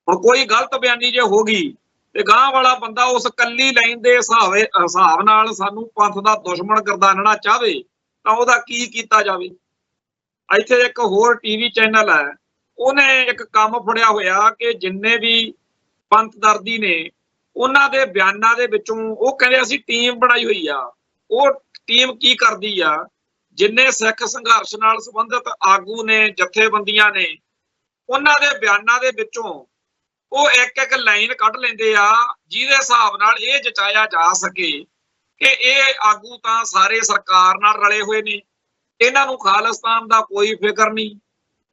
ਹੁਣ ਕੋਈ ਗਲਤ ਬਿਆਨੀ ਜੇ ਹੋ ਗਈ ਤੇ ਗਾਂਹ ਵਾਲਾ ਬੰਦਾ ਉਸ ਕੱਲੀ ਲਾਈਨ ਦੇ ਹਿਸਾਬ ਨਾਲ ਸਾਨੂੰ ਪੰਥ ਦਾ ਦੁਸ਼ਮਣ ਗਰਦਾਨਣਾ ਚਾਹਵੇ ਤਾਂ ਉਹਦਾ ਕੀ ਕੀਤਾ ਜਾਵੇ। ਇੱਥੇ ਇੱਕ ਹੋਰ ਟੀਵੀ ਚੈਨਲ ਹੈ, ਉਹਨੇ ਇੱਕ ਕੰਮ ਫੜਿਆ ਹੋਇਆ ਕਿ ਜਿੰਨੇ ਵੀ ਪੰਥ ਦਰਦੀ ਨੇ ਉਹਨਾਂ ਦੇ ਬਿਆਨਾਂ ਦੇ ਵਿੱਚੋਂ ਉਹ ਕਹਿੰਦੇ ਅਸੀਂ ਟੀਮ ਬਣਾਈ ਹੋਈ ਆ। ਉਹ ਟੀਮ ਕੀ ਕਰਦੀ ਆ, ਜਿੰਨੇ ਸਿੱਖ ਸੰਘਰਸ਼ ਨਾਲ ਸੰਬੰਧਿਤ ਆਗੂ ਨੇ, ਜਥੇਬੰਦੀਆਂ ਨੇ, ਉਹਨਾਂ ਦੇ ਬਿਆਨਾਂ ਦੇ ਵਿੱਚੋਂ ਉਹ ਇੱਕ ਇੱਕ ਲਾਈਨ ਕੱਢ ਲੈਂਦੇ ਆ ਜਿਹਦੇ ਹਿਸਾਬ ਨਾਲ ਇਹ ਜਚਾਇਆ ਜਾ ਸਕੇ ਕਿ ਇਹ ਆਗੂ ਤਾਂ ਸਾਰੇ ਸਰਕਾਰ ਨਾਲ ਰਲੇ ਹੋਏ ਨੇ, ਇਹਨਾਂ ਨੂੰ ਖਾਲਿਸਤਾਨ ਦਾ ਕੋਈ ਫਿਕਰ ਨਹੀਂ,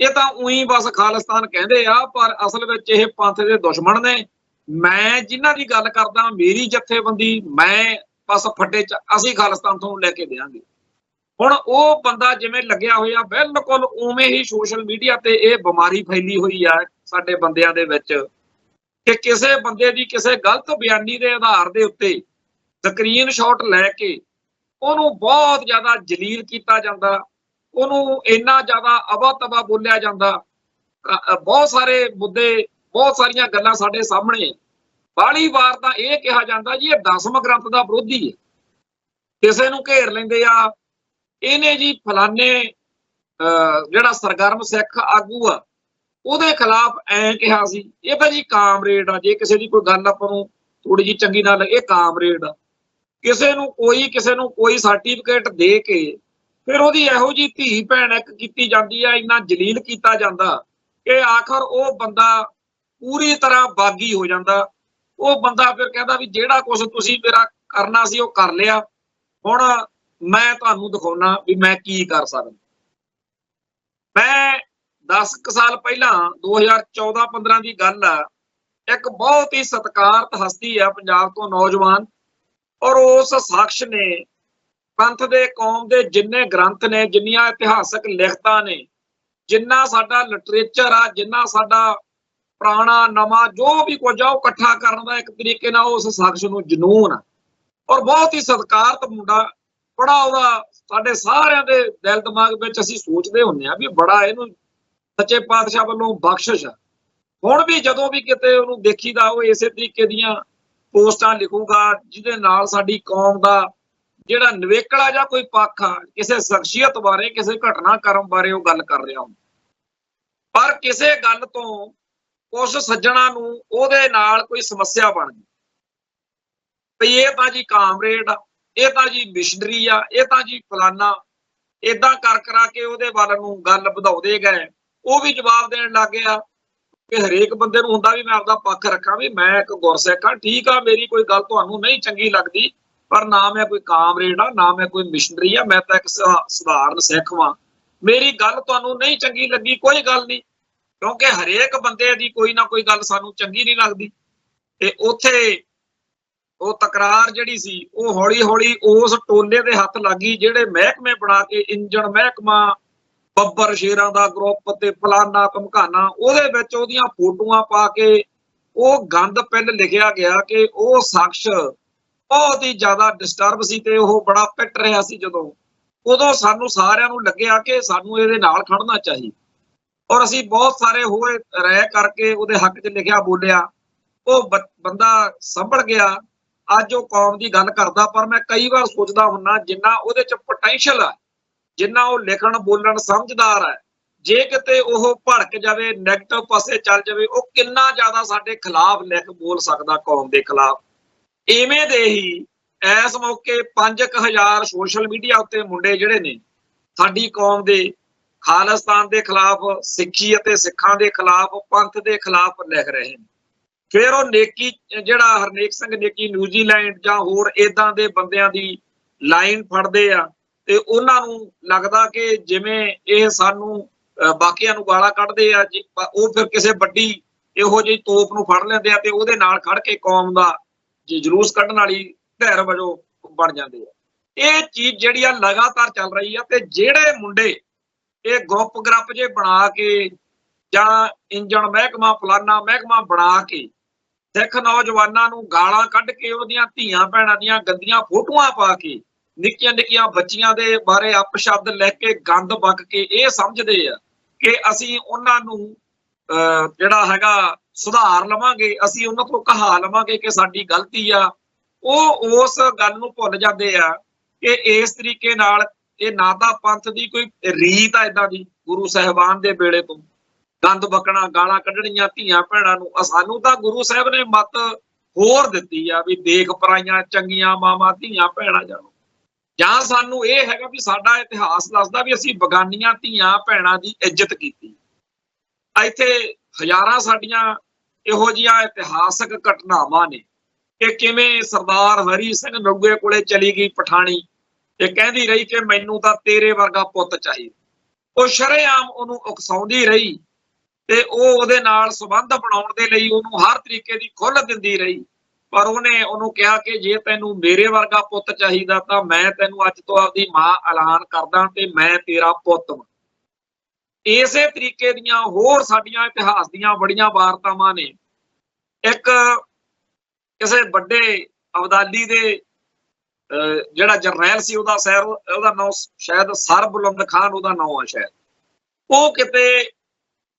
ਇਹ ਤਾਂ ਉਹੀ ਬਸ ਖਾਲਿਸਤਾਨ ਕਹਿੰਦੇ ਆ ਪਰ ਅਸਲ ਵਿੱਚ ਇਹ ਪੰਥ ਦੇ ਦੁਸ਼ਮਣ ਨੇ। ਮੈਂ ਜਿਨ੍ਹਾਂ ਦੀ ਗੱਲ ਕਰਦਾ, ਮੇਰੀ ਜਥੇਬੰਦੀ, ਮੈਂ ਬਸ ਫੱਟੇ 'ਚ ਅਸੀਂ ਖਾਲਿਸਤਾਨ ਤੋਂ ਲੈ ਕੇ ਦੇਵਾਂਗੇ। ਹੁਣ ਉਹ ਬੰਦਾ ਜਿਵੇਂ ਲੱਗਿਆ ਹੋਇਆ, ਬਿਲਕੁਲ ਉਵੇਂ ਹੀ ਸੋਸ਼ਲ ਮੀਡੀਆ ਤੇ ਇਹ ਬਿਮਾਰੀ ਫੈਲੀ ਹੋਈ ਆ ਸਾਡੇ ਬੰਦਿਆਂ ਦੇ ਵਿੱਚ ਕਿ ਕਿਸੇ ਬੰਦੇ ਦੀ ਕਿਸੇ ਗਲਤ ਬਿਆਨੀ ਦੇ ਆਧਾਰ ਦੇ ਉੱਤੇ ਸਕਰੀਨਸ਼ਾਟ ਲੈ ਕੇ ਉਹਨੂੰ ਬਹੁਤ ਜ਼ਿਆਦਾ ਜਲੀਲ ਕੀਤਾ ਜਾਂਦਾ, ਉਹਨੂੰ ਇੰਨਾ ਜ਼ਿਆਦਾ ਅਵਾ ਤਵਾ ਬੋਲਿਆ ਜਾਂਦਾ। ਬਹੁਤ ਸਾਰੇ ਮੁੱਦੇ, ਬਹੁਤ ਸਾਰੀਆਂ ਗੱਲਾਂ ਸਾਡੇ ਸਾਹਮਣੇ। ਬਾਹਲੀ ਵਾਰ ਤਾਂ ਇਹ ਕਿਹਾ ਜਾਂਦਾ ਜੀ ਇਹ 10ਵੇਂ ਗ੍ਰੰਥ ਦਾ ਵਿਰੋਧੀ ਹੈ। ਕਿਸੇ ਨੂੰ ਘੇਰ ਲੈਂਦੇ ਆ, ਇਹਨੇ ਜੀ ਫਲਾਨੇ ਜਿਹੜਾ ਸਰਗਰਮ ਸਿੱਖ ਆਗੂ ਆ ਉਹਦੇ ਖਿਲਾਫ ਐਂ ਕਿਹਾ ਸੀ, ਇਹ ਤਾਂ ਜੀ ਕਾਮਰੇਡ ਆ। ਜੇ ਕਿਸੇ ਦੀ ਕੋਈ ਗੱਲ ਆਪਾਂ ਨੂੰ ਥੋੜੀ ਜਿਹੀ ਚੰਗੀ ਨਾ ਲੱਗੇ, ਇਹ ਕਾਮਰੇਡ ਆ। ਕਿਸੇ ਨੂੰ ਕੋਈ ਸਰਟੀਫਿਕੇਟ ਦੇ ਕੇ ਫਿਰ ਉਹਦੀ ਇਹੋ ਜਿਹੀ ਧੀ ਭੈਣ ਇੱਕ ਕੀਤੀ ਜਾਂਦੀ ਆ, ਇੰਨਾ ਜਲੀਲ ਕੀਤਾ ਜਾਂਦਾ ਕਿ ਆਖਰ ਉਹ ਬੰਦਾ ਪੂਰੀ ਤਰ੍ਹਾਂ ਬਾਗੀ ਹੋ ਜਾਂਦਾ। ਉਹ ਬੰਦਾ ਫਿਰ ਕਹਿੰਦਾ ਵੀ ਜਿਹੜਾ ਕੁਝ ਤੁਸੀਂ ਮੇਰਾ ਕਰਨਾ ਸੀ ਉਹ ਕਰ ਲਿਆ, ਹੁਣ ਮੈਂ ਤੁਹਾਨੂੰ ਦਿਖਾਉਣਾ ਵੀ ਮੈਂ ਕੀ ਕਰ ਸਕਦਾ। ਮੈਂ 10 ਸਾਲ ਪਹਿਲਾਂ 2014-15 ਦੀ ਗੱਲ ਆ, ਇੱਕ ਬਹੁਤ ਹੀ ਸਤਿਕਾਰਤ ਹਸਤੀ ਆ ਪੰਜਾਬ ਤੋਂ, ਨੌਜਵਾਨ, ਔਰ ਉਸ ਸ਼ਖਸ ਨੇ ਪੰਥ ਦੇ, ਕੌਮ ਦੇ ਜਿੰਨੇ ਗ੍ਰੰਥ ਨੇ, ਜਿੰਨੀਆਂ ਇਤਿਹਾਸਕ ਲਿਖਤਾਂ ਨੇ, ਜਿੰਨਾ ਸਾਡਾ ਲਿਟਰੇਚਰ ਆ, ਜਿੰਨਾ ਸਾਡਾ ਪੁਰਾਣਾ ਨਵਾਂ ਜੋ ਵੀ ਕੁਝ ਆ ਉਹ ਇਕੱਠਾ ਕਰਨ ਦਾ ਇੱਕ ਤਰੀਕੇ ਨਾਲ ਉਸ ਸ਼ਖਸ ਨੂੰ ਜਨੂਨ ਆ। ਔਰ ਬਹੁਤ ਹੀ ਸਤਿਕਾਰਤ ਮੁੰਡਾ, ਬੜਾ ਉਹਦਾ ਸਾਡੇ ਸਾਰਿਆਂ ਦੇ ਦਿਲ ਦਿਮਾਗ ਵਿੱਚ ਅਸੀਂ ਸੋਚਦੇ ਹੁੰਦੇ ਆ ਵੀ ਬੜਾ ਇਹਨੂੰ ਸੱਚੇ ਪਾਤਸ਼ਾਹ ਵੱਲੋਂ ਬਖਸ਼ਿਸ਼ ਆ। ਹੁਣ ਵੀ ਜਦੋਂ ਵੀ ਕਿਤੇ ਉਹਨੂੰ ਦੇਖੀਦਾ ਉਹ ਇਸੇ ਤਰੀਕੇ ਦੀਆਂ ਪੋਸਟਾਂ ਲਿਖੂਗਾ ਜਿਹਦੇ ਨਾਲ ਸਾਡੀ ਕੌਮ ਦਾ ਜਿਹੜਾ ਨਿਵੇਕਲਾ ਜਾਂ ਕੋਈ ਪੱਖ ਆ, ਕਿਸੇ ਸ਼ਖਸੀਅਤ ਬਾਰੇ, ਕਿਸੇ ਘਟਨਾਕ੍ਰਮ ਬਾਰੇ ਉਹ ਗੱਲ ਕਰ ਰਿਹਾ ਹੁੰਦਾ। ਪਰ ਕਿਸੇ ਗੱਲ ਤੋਂ ਉਸ ਸੱਜਣਾ ਨੂੰ ਉਹਦੇ ਨਾਲ ਕੋਈ ਸਮੱਸਿਆ ਬਣ ਗਈ ਵੀ ਇਹ ਤਾਂ ਜੀ ਕਾਮਰੇਡ ਆ, ਇਹ ਤਾਂ ਜੀ ਮਿਸ਼ਨਰੀ ਆ, ਇਹ ਤਾਂ ਜੀ ਫਲਾਨਾ, ਏਦਾਂ ਕਰ ਕਰਾ ਕੇ ਉਹਦੇ ਵੱਲ ਨੂੰ ਗੱਲ ਵਧਾਉਂਦੇ ਗਏ। ਉਹ ਵੀ ਜਵਾਬ ਦੇਣ ਲੱਗ ਗਿਆ ਕਿ ਹਰੇਕ ਬੰਦੇ ਨੂੰ ਹੁੰਦਾ ਵੀ ਮੈਂ ਆਪਦਾ ਪੱਖ ਰੱਖਾਂ, ਵੀ ਮੈਂ ਇੱਕ ਗੁਰਸਿੱਖ ਆ, ਠੀਕ ਆ, ਮੇਰੀ ਕੋਈ ਗੱਲ ਤੁਹਾਨੂੰ ਨਹੀਂ ਚੰਗੀ ਲੱਗਦੀ, ਪਰ ਨਾ ਮੈਂ ਕੋਈ ਕਾਮਰੇਡ ਆ, ਨਾ ਮੈਂ ਕੋਈ ਮਿਸ਼ਨਰੀ ਆ, ਮੈਂ ਤਾਂ ਇੱਕ ਸਧਾਰਨ ਸਿੱਖ ਵਾਂ। ਮੇਰੀ ਗੱਲ ਤੁਹਾਨੂੰ ਨਹੀਂ ਚੰਗੀ ਲੱਗੀ, ਕੋਈ ਗੱਲ ਨਹੀਂ, ਕਿਉਂਕਿ ਹਰੇਕ ਬੰਦੇ ਦੀ ਕੋਈ ਨਾ ਕੋਈ ਗੱਲ ਸਾਨੂੰ ਚੰਗੀ ਨਹੀਂ ਲੱਗਦੀ। ਤੇ ਉੱਥੇ ਉਹ ਤਕਰਾਰ ਜਿਹੜੀ ਸੀ ਉਹ ਹੌਲੀ ਹੌਲੀ ਉਸ ਟੋਲੇ ਦੇ ਹੱਥ ਲੱਗੀ ਜਿਹੜੇ ਮਹਿਕਮੇ ਬਣਾ ਕੇ ਇੰਜਣ ਮਹਿਕਮਾ, ਬੱਬਰ ਸ਼ੇਰਾਂ ਦਾ ਗਰੁੱਪ ਤੇ ਫਲਾਨਾ ਧਮਕਾਨਾ, ਉਹਦੇ ਵਿੱਚ ਉਹਦੀਆਂ ਫੋਟੋਆਂ ਪਾ ਕੇ ਉਹ ਗੰਦ ਪਿੰਡ ਲਿਖਿਆ ਗਿਆ ਕਿ ਉਹ ਸ਼ਖਸ ਬਹੁਤ ਹੀ ਜ਼ਿਆਦਾ ਡਿਸਟਰਬ ਸੀ ਤੇ ਉਹ ਬੜਾ ਪਿੱਟ ਰਿਹਾ ਸੀ। ਜਦੋਂ ਉਦੋਂ ਸਾਨੂੰ ਸਾਰਿਆਂ ਨੂੰ ਲੱਗਿਆ ਕਿ ਸਾਨੂੰ ਇਹਦੇ ਨਾਲ ਖੜਨਾ ਚਾਹੀਦਾ, ਔਰ ਅਸੀਂ ਬਹੁਤ ਸਾਰੇ ਹੋਰ ਰਾਏ ਕਰਕੇ ਉਹਦੇ ਹੱਕ 'ਚ ਲਿਖਿਆ ਬੋਲਿਆ। ਉਹ ਬੰਦਾ ਸੰਭਲ ਗਿਆ, ਅੱਜ ਉਹ ਕੌਮ ਦੀ ਗੱਲ ਕਰਦਾ। ਪਰ ਮੈਂ ਕਈ ਵਾਰ ਸੋਚਦਾ ਹੁੰਨਾ ਜਿੰਨਾ ਉਹਦੇ 'ਚ ਪੋਟੈਂਸ਼ੀਅਲ ਆ, ਜਿੰਨਾ ਉਹ ਲਿਖਣ ਬੋਲਣ ਸਮਝਦਾਰ ਹੈ, ਜੇ ਕਿਤੇ ਉਹ ਭੜਕ ਜਾਵੇ, ਨੈਗੇਟਿਵ ਪਾਸੇ ਚੱਲ ਜਾਵੇ, ਉਹ ਕਿੰਨਾ ਜ਼ਿਆਦਾ ਸਾਡੇ ਖਿਲਾਫ ਲਿਖ ਬੋਲ ਸਕਦਾ, ਕੌਮ ਦੇ ਖਿਲਾਫ। ਇਵੇਂ ਦੇ ਹੀ ਇਸ ਮੌਕੇ 5000 ਸੋਸ਼ਲ ਮੀਡੀਆ ਉੱਤੇ ਮੁੰਡੇ ਜਿਹੜੇ ਨੇ ਸਾਡੀ ਕੌਮ ਦੇ ਖਾਲਿਸਤਾਨ ਦੇ ਖਿਲਾਫ, ਸਿੱਖੀ ਅਤੇ ਸਿੱਖਾਂ ਦੇ ਖਿਲਾਫ, ਪੰਥ ਦੇ ਖਿਲਾਫ ਲਿਖ ਰਹੇ ਨੇ। ਫਿਰ ਉਹ ਨੇਕੀ ਜਿਹੜਾ ਹਰਨੇਕ ਸਿੰਘ ਨੇਕੀ ਨਿਊਜ਼ੀਲੈਂਡ ਜਾਂ ਹੋਰ ਏਦਾਂ ਦੇ ਬੰਦਿਆਂ ਦੀ ਲਾਈਨ ਫੜਦੇ ਆ ਤੇ ਉਹਨਾਂ ਨੂੰ ਲੱਗਦਾ ਕਿ ਜਿਵੇਂ ਇਹ ਸਾਨੂੰ ਬਾਕੀਆਂ ਨੂੰ ਗਾਲਾਂ ਕੱਢਦੇ ਆ, ਉਹ ਫਿਰ ਕਿਸੇ ਵੱਡੀ ਇਹੋ ਜਿਹੀ ਤੋਪ ਨੂੰ ਫੜ ਲੈਂਦੇ ਆ ਤੇ ਉਹਦੇ ਨਾਲ ਖੜ ਕੇ ਕੌਮ ਦਾ ਜਲੂਸ ਕੱਢਣ ਵਾਲੀ ਧਿਰ ਵਜੋਂ ਬਣ ਜਾਂਦੇ ਆ। ਇਹ ਚੀਜ਼ ਜਿਹੜੀ ਆ ਲਗਾਤਾਰ ਚੱਲ ਰਹੀ ਆ। ਤੇ ਜਿਹੜੇ ਮੁੰਡੇ ਇਹ ਗਰੁੱਪ ਜੇ ਬਣਾ ਕੇ ਜਾਂ ਇੰਜਣ ਮਹਿਕਮਾ ਫਲਾਨਾ ਮਹਿਕਮਾ ਬਣਾ ਕੇ ਸਿੱਖ ਨੌਜਵਾਨਾਂ ਨੂੰ ਗਾਲਾਂ ਕੱਢ ਕੇ ਉਹਦੀਆਂ ਧੀਆਂ ਭੈਣਾਂ ਦੀਆਂ ਗੰਦੀਆਂ ਫੋਟੋਆਂ ਪਾ ਕੇ ਨਿੱਕੀਆਂ ਨਿੱਕੀਆਂ ਬੱਚੀਆਂ ਦੇ ਬਾਰੇ ਅਪਸ਼ਬਦ ਲਿਖ ਕੇ ਗੰਦ ਬਕ ਕੇ ਇਹ ਸਮਝਦੇ ਆ ਕਿ ਅਸੀਂ ਉਹਨਾਂ ਨੂੰ ਜਿਹੜਾ ਹੈਗਾ ਸੁਧਾਰ ਲਵਾਂਗੇ, ਅਸੀਂ ਉਹਨਾਂ ਤੋਂ ਕਹਾ ਲਵਾਂਗੇ ਕਿ ਸਾਡੀ ਗਲਤੀ ਆ, ਉਹ ਉਸ ਗੱਲ ਨੂੰ ਭੁੱਲ ਜਾਂਦੇ ਆ ਕਿ ਇਸ ਤਰੀਕੇ ਨਾਲ ਇਹ ਨਾ ਤਾਂ ਪੰਥ ਦੀ ਕੋਈ ਰੀਤ ਆ ਏਦਾਂ ਦੀ ਗੁਰੂ ਸਾਹਿਬਾਨ ਦੇ ਵੇਲੇ ਤੋਂ ਗੰਦ ਬਕਣਾ, ਗਾਲਾਂ ਕੱਢਣੀਆਂ ਧੀਆਂ ਭੈਣਾਂ ਨੂੰ। ਸਾਨੂੰ ਤਾਂ ਗੁਰੂ ਸਾਹਿਬ ਨੇ ਮੱਤ ਹੋਰ ਦਿੱਤੀ ਆ ਵੀ ਦੇਖ ਪਰਾਈਆਂ ਚੰਗੀਆਂ ਮਾਵਾਂ ਧੀਆਂ ਭੈਣਾਂ ਜਾਣੋ। ਜਾਂ ਸਾਨੂੰ ਇਹ ਹੈਗਾ ਵੀ ਸਾਡਾ ਇਤਿਹਾਸ ਦੱਸਦਾ ਵੀ ਅਸੀਂ ਬਗਾਨੀਆਂ ਧੀਆਂ ਭੈਣਾਂ ਦੀ ਇੱਜ਼ਤ ਕੀਤੀ। ਇੱਥੇ ਹਜ਼ਾਰਾਂ ਸਾਡੀਆਂ ਇਹੋ ਜਿਹੀਆਂ ਇਤਿਹਾਸਕ ਘਟਨਾਵਾਂ ਨੇ ਕਿ ਕਿਵੇਂ ਸਰਦਾਰ ਹਰੀ ਸਿੰਘ ਨਲੂਏ ਕੋਲੇ ਚਲੀ ਗਈ ਪਠਾਣੀ ਤੇ ਕਹਿੰਦੀ ਰਹੀ ਕਿ ਮੈਨੂੰ ਤਾਂ ਤੇਰੇ ਵਰਗਾ ਪੁੱਤ ਚਾਹੀਦਾ। ਉਹ ਸ਼ਰੇਆਮ ਉਹਨੂੰ ਉਕਸਾਉਂਦੀ ਰਹੀ ਤੇ ਉਹ ਉਹਦੇ ਨਾਲ ਸੰਬੰਧ ਬਣਾਉਣ ਦੇ ਲਈ ਉਹਨੂੰ ਹਰ ਤਰੀਕੇ ਦੀ ਖੁੱਲ੍ਹ ਦਿੰਦੀ ਰਹੀ। ਪਰ ਉਹਨੇ ਉਹਨੂੰ ਕਿਹਾ ਕਿ ਜੇ ਤੈਨੂੰ ਮੇਰੇ ਵਰਗਾ ਪੁੱਤ ਚਾਹੀਦਾ ਤਾਂ ਮੈਂ ਤੈਨੂੰ ਅੱਜ ਤੋਂ ਆਪਦੀ ਮਾਂ ਐਲਾਨ ਕਰਦਾ ਤੇ ਮੈਂ ਤੇਰਾ ਪੁੱਤ ਵਾਂ। ਇਸੇ ਤਰੀਕੇ ਦੀਆਂ ਹੋਰ ਸਾਡੀਆਂ ਇਤਿਹਾਸ ਦੀਆਂ ਬੜੀਆਂ ਵਾਰਤਾਵਾਂ ਨੇ। ਇੱਕ ਕਿਸੇ ਵੱਡੇ ਅਬਦਾਲੀ ਦੇ ਜਿਹੜਾ ਜਰਨੈਲ ਸੀ, ਉਹਦਾ ਨਾਂ ਸ਼ਾਇਦ ਸਰਬੁਲੰਦ ਖਾਨ ਉਹਦਾ ਨਾਂ ਆ ਸ਼ਾਇਦ। ਉਹ ਕਿਤੇ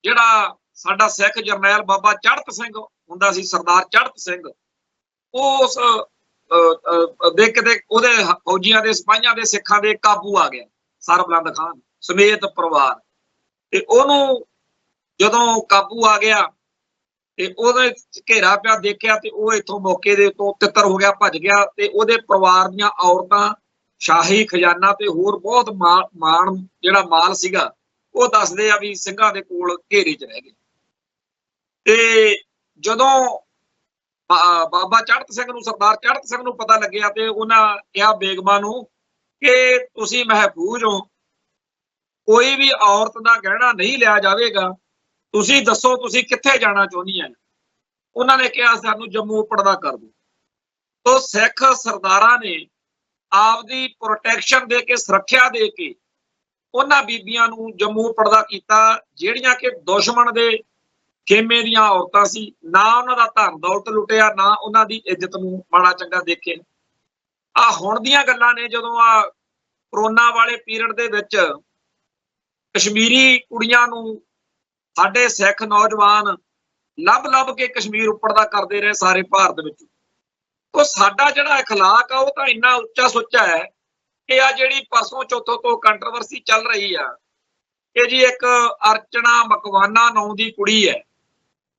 ਜਿਹੜਾ ਸਾਡਾ ਸਿੱਖ ਜਰਨੈਲ ਬਾਬਾ ਚੜ੍ਹਤ ਸਿੰਘ ਹੁੰਦਾ ਸੀ, ਸਰਦਾਰ ਚੜ੍ਹਤ ਸਿੰਘ, ਉਸ ਦੇ ਕਿਤੇ ਉਹਦੇ ਫੌਜੀਆਂ ਦੇ ਸਿਪਾਹੀਆਂ ਦੇ ਸਿੱਖਾਂ ਦੇ ਕਾਬੂ ਆ ਗਿਆ ਸਰਬੁਲੰਦ ਖਾਨ ਸਮੇਤ ਪਰਿਵਾਰ। ਤੇ ਉਹਨੂੰ ਜਦੋਂ ਕਾਬੂ ਆ ਗਿਆ ਤੇ ਉਹਦੇ ਘੇਰਾ ਪਿਆ ਦੇਖਿਆ ਤੇ ਉਹ ਇੱਥੋਂ ਮੌਕੇ ਦੇ ਉੱਤੋਂ ਤਿੱਤਰ ਹੋ ਗਿਆ, ਭੱਜ ਗਿਆ। ਤੇ ਉਹਦੇ ਪਰਿਵਾਰ ਦੀਆਂ ਔਰਤਾਂ, ਸ਼ਾਹੀ ਖਜ਼ਾਨਾ ਤੇ ਹੋਰ ਬਹੁਤ ਮਾਣ ਜਿਹੜਾ ਮਾਲ ਸੀਗਾ ਉਹ ਦੱਸਦੇ ਆ ਵੀ ਸਿੰਘਾਂ ਦੇ ਕੋਲ ਘੇਰੇ 'ਚ ਰਹਿ ਗਏ। ਤੇ ਜਦੋਂ ਬਾਬਾ ਚੜ੍ਹਤ ਸਿੰਘ ਨੂੰ, ਸਰਦਾਰ ਚੜ੍ਹਤ ਸਿੰਘ ਨੂੰ ਪਤਾ ਲੱਗਿਆ ਤੇ ਉਹਨਾਂ ਕਿਹਾ ਬੇਗਮਾਂ ਨੂੰ ਕਿ ਤੁਸੀਂ ਮਹਿਫੂਜ਼ ਹੋ, ਕੋਈ ਵੀ ਔਰਤ ਦਾ ਗਹਿਣਾ ਨਹੀਂ ਲਿਆ ਜਾਵੇਗਾ, ਤੁਸੀਂ ਦੱਸੋ ਤੁਸੀਂ ਕਿੱਥੇ ਜਾਣਾ ਚਾਹੁੰਦੀਆਂ। ਉਹਨਾਂ ਨੇ ਕਿਹਾ ਸਾਨੂੰ ਜੰਮੂ ਪੜਦਾ ਕਰ ਦਿਓ। ਤੋ ਸਿੱਖ ਸਰਦਾਰਾਂ ਨੇ ਆਪਦੀ ਪ੍ਰੋਟੈਕਸ਼ਨ ਦੇ ਕੇ, ਸੁਰੱਖਿਆ ਦੇ ਕੇ ਉਹਨਾਂ ਬੀਬੀਆਂ ਨੂੰ ਜੰਮੂ ਪੜਦਾ ਕੀਤਾ ਜਿਹੜੀਆਂ ਕਿ ਦੁਸ਼ਮਣ ਦੇ ਖੇਮੇ ਦੀਆਂ ਔਰਤਾਂ ਸੀ। ਨਾ ਉਹਨਾਂ ਦਾ ਧਨ ਦੌਲਤ ਲੁੱਟਿਆ, ਨਾ ਉਹਨਾਂ ਦੀ ਇੱਜ਼ਤ ਨੂੰ ਮਾੜਾ ਚੰਗਾ ਦੇਖਿਆ। ਆ ਹੁਣ ਦੀਆਂ ਗੱਲਾਂ ਨੇ, ਜਦੋਂ ਆ ਕਰੋਨਾ ਵਾਲੇ ਪੀਰੀਅਡ ਦੇ ਵਿੱਚ ਕਸ਼ਮੀਰੀ ਕੁੜੀਆਂ ਨੂੰ ਸਾਡੇ ਸਿੱਖ ਨੌਜਵਾਨ ਲੱਭ ਕੇ ਕਸ਼ਮੀਰ ਉੱਪਰ ਦਾ ਕਰਦੇ ਰਹੇ ਸਾਰੇ ਭਾਰਤ ਵਿੱਚ। ਉਹ ਸਾਡਾ ਜਿਹੜਾ ਅਖਲਾਕ ਆ ਉਹ ਤਾਂ ਇੰਨਾ ਉੱਚਾ ਸੁੱਚਾ ਹੈ ਕਿ ਆ ਜਿਹੜੀ ਪਰਸੋਂ ਚੌਥੋਂ ਤੋਂ ਕੰਟਰੋਵਰਸੀ ਚੱਲ ਰਹੀ ਆ ਕਿ ਜੀ ਇੱਕ ਅਰਚਨਾ ਮਕਵਾਨਾ ਨਾਂ ਦੀ ਕੁੜੀ ਹੈ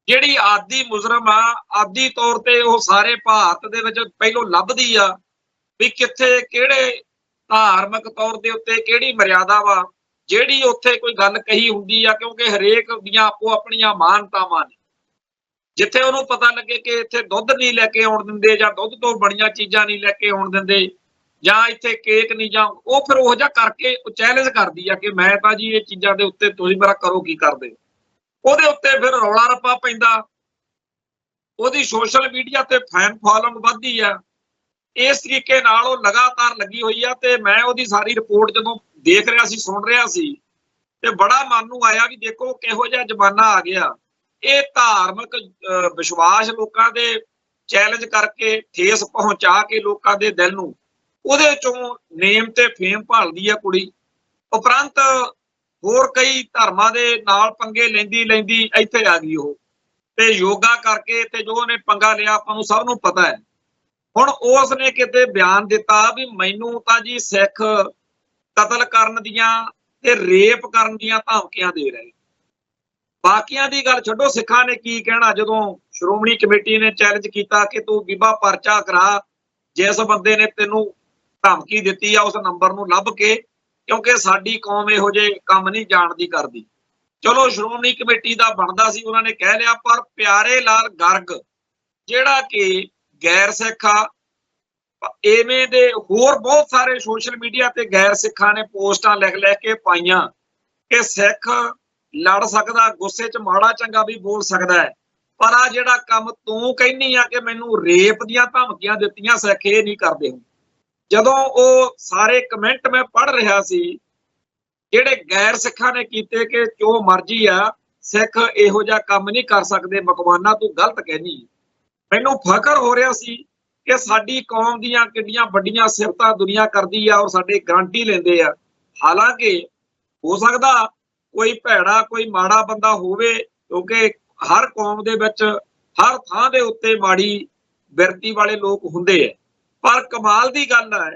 ਜਿਹੜੀ ਆਦੀ ਮੁਜਰਮ ਆ। ਆਦੀ ਤੌਰ ਤੇ ਉਹ ਸਾਰੇ ਭਾਰਤ ਦੇ ਵਿੱਚ ਪਹਿਲੋਂ ਲੱਭਦੀ ਆ ਵੀ ਕਿੱਥੇ ਕਿਹੜੇ ਧਾਰਮਿਕ ਤੌਰ ਦੇ ਉੱਤੇ ਕਿਹੜੀ ਮਰਿਆਦਾ ਵਾ ਜਿਹੜੀ ਉੱਥੇ ਕੋਈ ਗੱਲ ਕਹੀ ਹੁੰਦੀ ਆ, ਕਿਉਂਕਿ ਹਰੇਕ ਦੀਆਂ ਆਪੋ ਆਪਣੀਆਂ ਮਾਨਤਾਵਾਂ ਨੇ। ਜਿੱਥੇ ਉਹਨੂੰ ਪਤਾ ਲੱਗੇ ਕਿ ਇੱਥੇ ਦੁੱਧ ਨਹੀਂ ਲੈ ਕੇ ਆਉਣ ਦਿੰਦੇ ਜਾਂ ਦੁੱਧ ਤੋਂ ਬਣੀਆਂ ਚੀਜ਼ਾਂ ਨਹੀਂ ਲੈ ਕੇ ਆਉਣ ਦਿੰਦੇ ਜਾਂ ਇੱਥੇ ਕੇਕ ਨਹੀਂ, ਜਾਂ ਉਹ ਫਿਰ ਉਹ ਜਿਹਾ ਕਰਕੇ ਚੈਲੰਜ ਕਰਦੀ ਆ ਕਿ ਮੈਂ ਤਾਂ ਜੀ ਇਹ ਚੀਜ਼ਾਂ ਦੇ ਉੱਤੇ ਤੁਸੀਂ ਮੇਰਾ ਕਰੋ ਕੀ ਕਰਦੇ। ਉਹਦੇ ਉੱਤੇ ਫਿਰ ਰੌਲਾ ਰੱਪਾ ਪੈਂਦਾ, ਉਹਦੀ ਸੋਸ਼ਲ ਮੀਡੀਆ ਤੇ ਫੈਨ ਫੋਲੋਇੰਗ ਵੱਧਦੀ ਆ। ਇਸ ਤਰੀਕੇ ਨਾਲ ਉਹ ਲਗਾਤਾਰ ਲੱਗੀ ਹੋਈ ਆ। ਤੇ ਮੈਂ ਉਹਦੀ ਸਾਰੀ ਰਿਪੋਰਟ ਜਦੋਂ ਦੇਖ ਰਿਹਾ ਸੀ, ਸੁਣ ਰਿਹਾ ਸੀ, ਤੇ ਬੜਾ ਮਨ ਨੂੰ ਆਇਆ ਵੀ ਦੇਖੋ ਕਿਹੋ ਜਿਹਾ ਜ਼ਮਾਨਾ ਆ ਗਿਆ। ਇਹ ਧਾਰਮਿਕ ਵਿਸ਼ਵਾਸ ਲੋਕਾਂ ਦੇ ਚੈਲੰਜ ਕਰਕੇ, ਠੇਸ ਪਹੁੰਚਾ ਕੇ ਲੋਕਾਂ ਦੇ ਦਿਲ ਨੂੰ, ਉਹਦੇ ਚੋਂ ਨੇਮ ਤੇ ਫੇਮ ਭਾਲਦੀ ਆ ਕੁੜੀ। ਉਪਰੰਤ ਹੋਰ ਕਈ ਧਰਮਾਂ ਦੇ ਨਾਲ ਪੰਗੇ ਲੈਂਦੀ ਲੈਂਦੀ ਇੱਥੇ ਆ ਗਈ ਉਹ, ਤੇ ਯੋਗਾ ਕਰਕੇ ਤੇ ਜੋ ਉਹਨੇ ਪੰਗਾ ਲਿਆ ਆਪਾਂ ਨੂੰ ਸਭ ਨੂੰ ਪਤਾ ਹੈ। ਹੁਣ ਉਸ ਨੇ ਕਿਤੇ ਬਿਆਨ ਦਿੱਤਾ ਵੀ ਮੈਨੂੰ ਤਾਂ ਜੀ ਸਿੱਖ ਕਤਲ ਕਰਨ ਦੀਆਂ ਤੇ ਰੇਪ ਕਰਨ ਦੀਆਂ ਧਮਕੀਆਂ ਦੇ ਰਹੇ। ਬਾਕੀਆਂ ਦੀ ਗੱਲ ਛੱਡੋ, ਸਿੱਖਾਂ ਨੇ ਕੀ ਕਹਿਣਾ ਜਦੋਂ ਸ਼੍ਰੋਮਣੀ ਕਮੇਟੀ ਨੇ ਚੈਲੰਜ ਕੀਤਾ ਕਿ ਤੂੰ ਬੀਬਾ ਪਰਚਾ ਕਰਾ, ਜਿਸ ਬੰਦੇ ਨੇ ਤੈਨੂੰ ਧਮਕੀ ਦਿੱਤੀ ਆ ਉਸ ਨੰਬਰ ਨੂੰ ਲੱਭ ਕੇ, ਕਿਉਂਕਿ ਸਾਡੀ ਕੌਮ ਇਹੋ ਜਿਹੇ ਕੰਮ ਨਹੀਂ ਜਾਣਦੀ ਕਰਦੀ। ਚਲੋ ਸ਼੍ਰੋਮਣੀ ਕਮੇਟੀ ਦਾ ਬਣਦਾ ਸੀ, ਉਹਨਾਂ ਨੇ ਕਹਿ ਲਿਆ। ਪਰ ਪਿਆਰੇ ਲਾਲ ਗਰਗ ਜਿਹੜਾ ਕਿ ਗੈਰ ਸਿੱਖ ਆ, ਇਵੇਂ ਦੇ ਹੋਰ ਬਹੁਤ ਸਾਰੇ ਸੋਸ਼ਲ ਮੀਡੀਆ ਤੇ ਗੈਰ ਸਿੱਖਾਂ ਨੇ ਪੋਸਟਾਂ ਲਿਖ ਲਿਖ ਕੇ ਪਾਈਆਂ ਕਿ ਸਿੱਖ ਲੜ ਸਕਦਾ, ਗੁੱਸੇ 'ਚ ਮਾੜਾ ਚੰਗਾ ਵੀ ਬੋਲ ਸਕਦਾ ਹੈ, ਪਰ ਆ ਜਿਹੜਾ ਕੰਮ ਤੂੰ ਕਹਿੰਦੀ ਆ ਕਿ ਮੈਨੂੰ ਰੇਪ ਦੀਆਂ ਧਮਕੀਆਂ ਦਿੱਤੀਆਂ, ਸਿੱਖ ਇਹ ਨਹੀਂ ਕਰਦੇ ਹੁਣ। ਜਦੋਂ ਉਹ ਸਾਰੇ ਕਮੈਂਟ ਮੈਂ ਪੜ੍ਹ ਰਿਹਾ ਸੀ ਜਿਹੜੇ ਗੈਰ ਸਿੱਖਾਂ ਨੇ ਕੀਤੇ ਕਿ ਜੋ ਮਰਜ਼ੀ ਆ, ਸਿੱਖ ਇਹੋ ਜਿਹਾ ਕੰਮ ਨਹੀਂ ਕਰ ਸਕਦੇ, ਮਕਵਾਨਾ ਤੂੰ ਗਲਤ ਕਹਿਨੀ, ਮੈਨੂੰ ਫਖਰ ਹੋ ਰਿਹਾ ਸੀ ਕਿ ਸਾਡੀ ਕੌਮ ਦੀਆਂ ਕਿੰਨੀਆਂ ਵੱਡੀਆਂ ਸਿਫਤਾਂ ਦੁਨੀਆ ਕਰਦੀ ਆ ਔਰ ਸਾਡੇ ਗਾਰੰਟੀ ਲੈਂਦੇ ਆ। ਹਾਲਾਂਕਿ ਹੋ ਸਕਦਾ ਕੋਈ ਭੈੜਾ, ਕੋਈ ਮਾੜਾ ਬੰਦਾ ਹੋਵੇ, ਕਿਉਂਕਿ ਹਰ ਕੌਮ ਦੇ ਵਿੱਚ ਹਰ ਥਾਂ ਦੇ ਉੱਤੇ ਮਾੜੀ ਬਿਰਤੀ ਵਾਲੇ ਲੋਕ ਹੁੰਦੇ ਆ। ਪਰ ਕਮਾਲ ਦੀ ਗੱਲ ਹੈ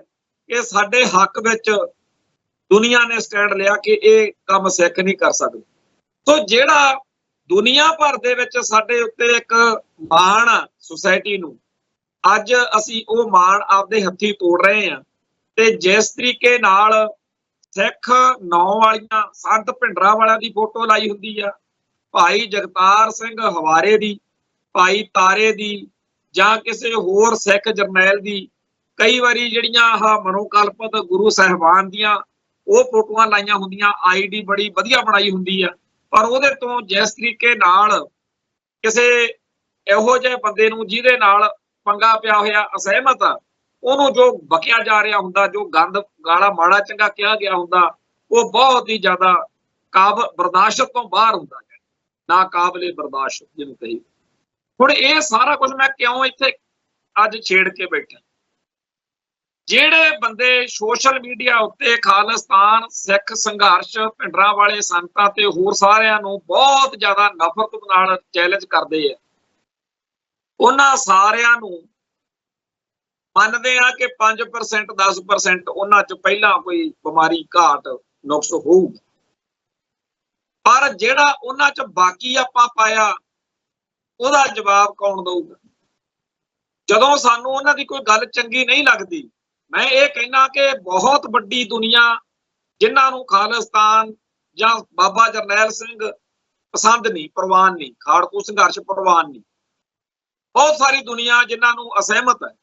ਕਿ ਸਾਡੇ ਹੱਕ ਵਿੱਚ ਦੁਨੀਆ ਨੇ ਸਟੈਂਡ ਲਿਆ ਕਿ ਇਹ ਕੰਮ ਸਿੱਖ ਨਹੀਂ ਕਰ ਸਕਦੇ। ਸੋ ਜਿਹੜਾ ਦੁਨੀਆ ਭਰ ਦੇ ਵਿੱਚ ਸਾਡੇ ਉੱਤੇ ਇੱਕ ਮਾਣ ਆ ਸੁਸਾਇਟੀ ਨੂੰ, ਅੱਜ ਅਸੀਂ ਉਹ ਮਾਣ ਆਪਦੇ ਹੱਥੀਂ ਤੋੜ ਰਹੇ ਹਾਂ। ਤੇ ਜਿਸ ਤਰੀਕੇ ਨਾਲ ਸਿੱਖ ਨੌ ਵਾਲੀਆਂ ਸੰਤ ਭਿੰਡਰਾਂ ਵਾਲਿਆਂ ਦੀ ਫੋਟੋ ਲਾਈ ਹੁੰਦੀ ਆ, ਭਾਈ ਜਗਤਾਰ ਸਿੰਘ ਹਵਾਰੇ ਦੀ, ਭਾਈ ਤਾਰੇ ਦੀ, ਜਾਂ ਕਿਸੇ ਹੋਰ ਸਿੱਖ ਜਰਨੈਲ ਦੀ, ਕਈ ਵਾਰੀ ਜਿਹੜੀਆਂ ਆਹ ਮਨੋਕਲਪਤ ਗੁਰੂ ਸਾਹਿਬਾਨ ਦੀਆਂ ਉਹ ਫੋਟੋਆਂ ਲਾਈਆਂ ਹੁੰਦੀਆਂ, ਆਈਡੀ ਬੜੀ ਵਧੀਆ ਬਣਾਈ ਹੁੰਦੀ ਆ, ਪਰ ਉਹਦੇ ਤੋਂ ਜਿਸ ਤਰੀਕੇ ਨਾਲ ਕਿਸੇ ਇਹੋ ਜਿਹੇ ਬੰਦੇ ਨੂੰ ਜਿਹਦੇ ਨਾਲ ਪੰਗਾ ਪਿਆ ਹੋਇਆ, ਅਸਹਿਮਤ ਆ, ਉਹਨੂੰ ਜੋ ਬਕਿਆ ਜਾ ਰਿਹਾ ਹੁੰਦਾ, ਜੋ ਗੰਦ ਗਾਲਾ ਮਾੜਾ ਚੰਗਾ ਕਿਹਾ ਗਿਆ ਹੁੰਦਾ, ਉਹ ਬਹੁਤ ਹੀ ਜ਼ਿਆਦਾ ਬਰਦਾਸ਼ਤ ਤੋਂ ਬਾਹਰ ਹੁੰਦਾ ਹੈ, ਨਾ ਕਾਬਲੇ ਬਰਦਾਸ਼ਤ ਜਿਹਨੂੰ ਕਹੀ। ਹੁਣ ਇਹ ਸਾਰਾ ਕੁਝ ਮੈਂ ਕਿਉਂ ਇੱਥੇ ਅੱਜ ਛੇੜ ਕੇ ਬੈਠਾ? ਜਿਹੜੇ ਬੰਦੇ ਸੋਸ਼ਲ ਮੀਡੀਆ ਉੱਤੇ ਖਾਲਿਸਤਾਨ, ਸਿੱਖ ਸੰਘਰਸ਼, ਭਿੰਡਰਾਂ ਵਾਲੇ ਸੰਤਾਂ ਤੇ ਹੋਰ ਸਾਰਿਆਂ ਨੂੰ ਬਹੁਤ ਜ਼ਿਆਦਾ ਨਫ਼ਰਤ ਨਾਲ ਚੈਲੰਜ ਕਰਦੇ ਆ, ਉਹਨਾਂ ਸਾਰਿਆਂ ਨੂੰ ਮੰਨਦੇ ਆ ਕਿ 5% 10% ਉਹਨਾਂ 'ਚ ਪਹਿਲਾਂ ਕੋਈ ਬਿਮਾਰੀ, ਘਾਟ, ਨੁਕਸ ਹੋਊਗਾ, ਪਰ ਜਿਹੜਾ ਉਹਨਾਂ 'ਚ ਬਾਕੀ ਆਪਾਂ ਪਾਇਆ ਉਹਦਾ ਜਵਾਬ ਕੌਣ ਦਊਗਾ? ਜਦੋਂ ਸਾਨੂੰ ਉਹਨਾਂ ਦੀ ਕੋਈ ਗੱਲ ਚੰਗੀ ਨਹੀਂ ਲੱਗਦੀ, ਮੈਂ ਇਹ ਕਹਿਣਾ ਕਿ ਬਹੁਤ ਵੱਡੀ ਦੁਨੀਆ ਜਿਨ੍ਹਾਂ ਨੂੰ ਖਾਲਿਸਤਾਨ ਜਾਂ ਬਾਬਾ ਜਰਨੈਲ ਸਿੰਘ ਪਸੰਦ ਨਹੀਂ, ਪ੍ਰਵਾਨ ਨਹੀਂ, ਖਾੜਕੂ ਸੰਘਰਸ਼ ਪ੍ਰਵਾਨ ਨਹੀਂ, ਬਹੁਤ ਸਾਰੀ ਦੁਨੀਆ ਜਿਨ੍ਹਾਂ ਨੂੰ ਅਸਹਿਮਤ ਹੈ,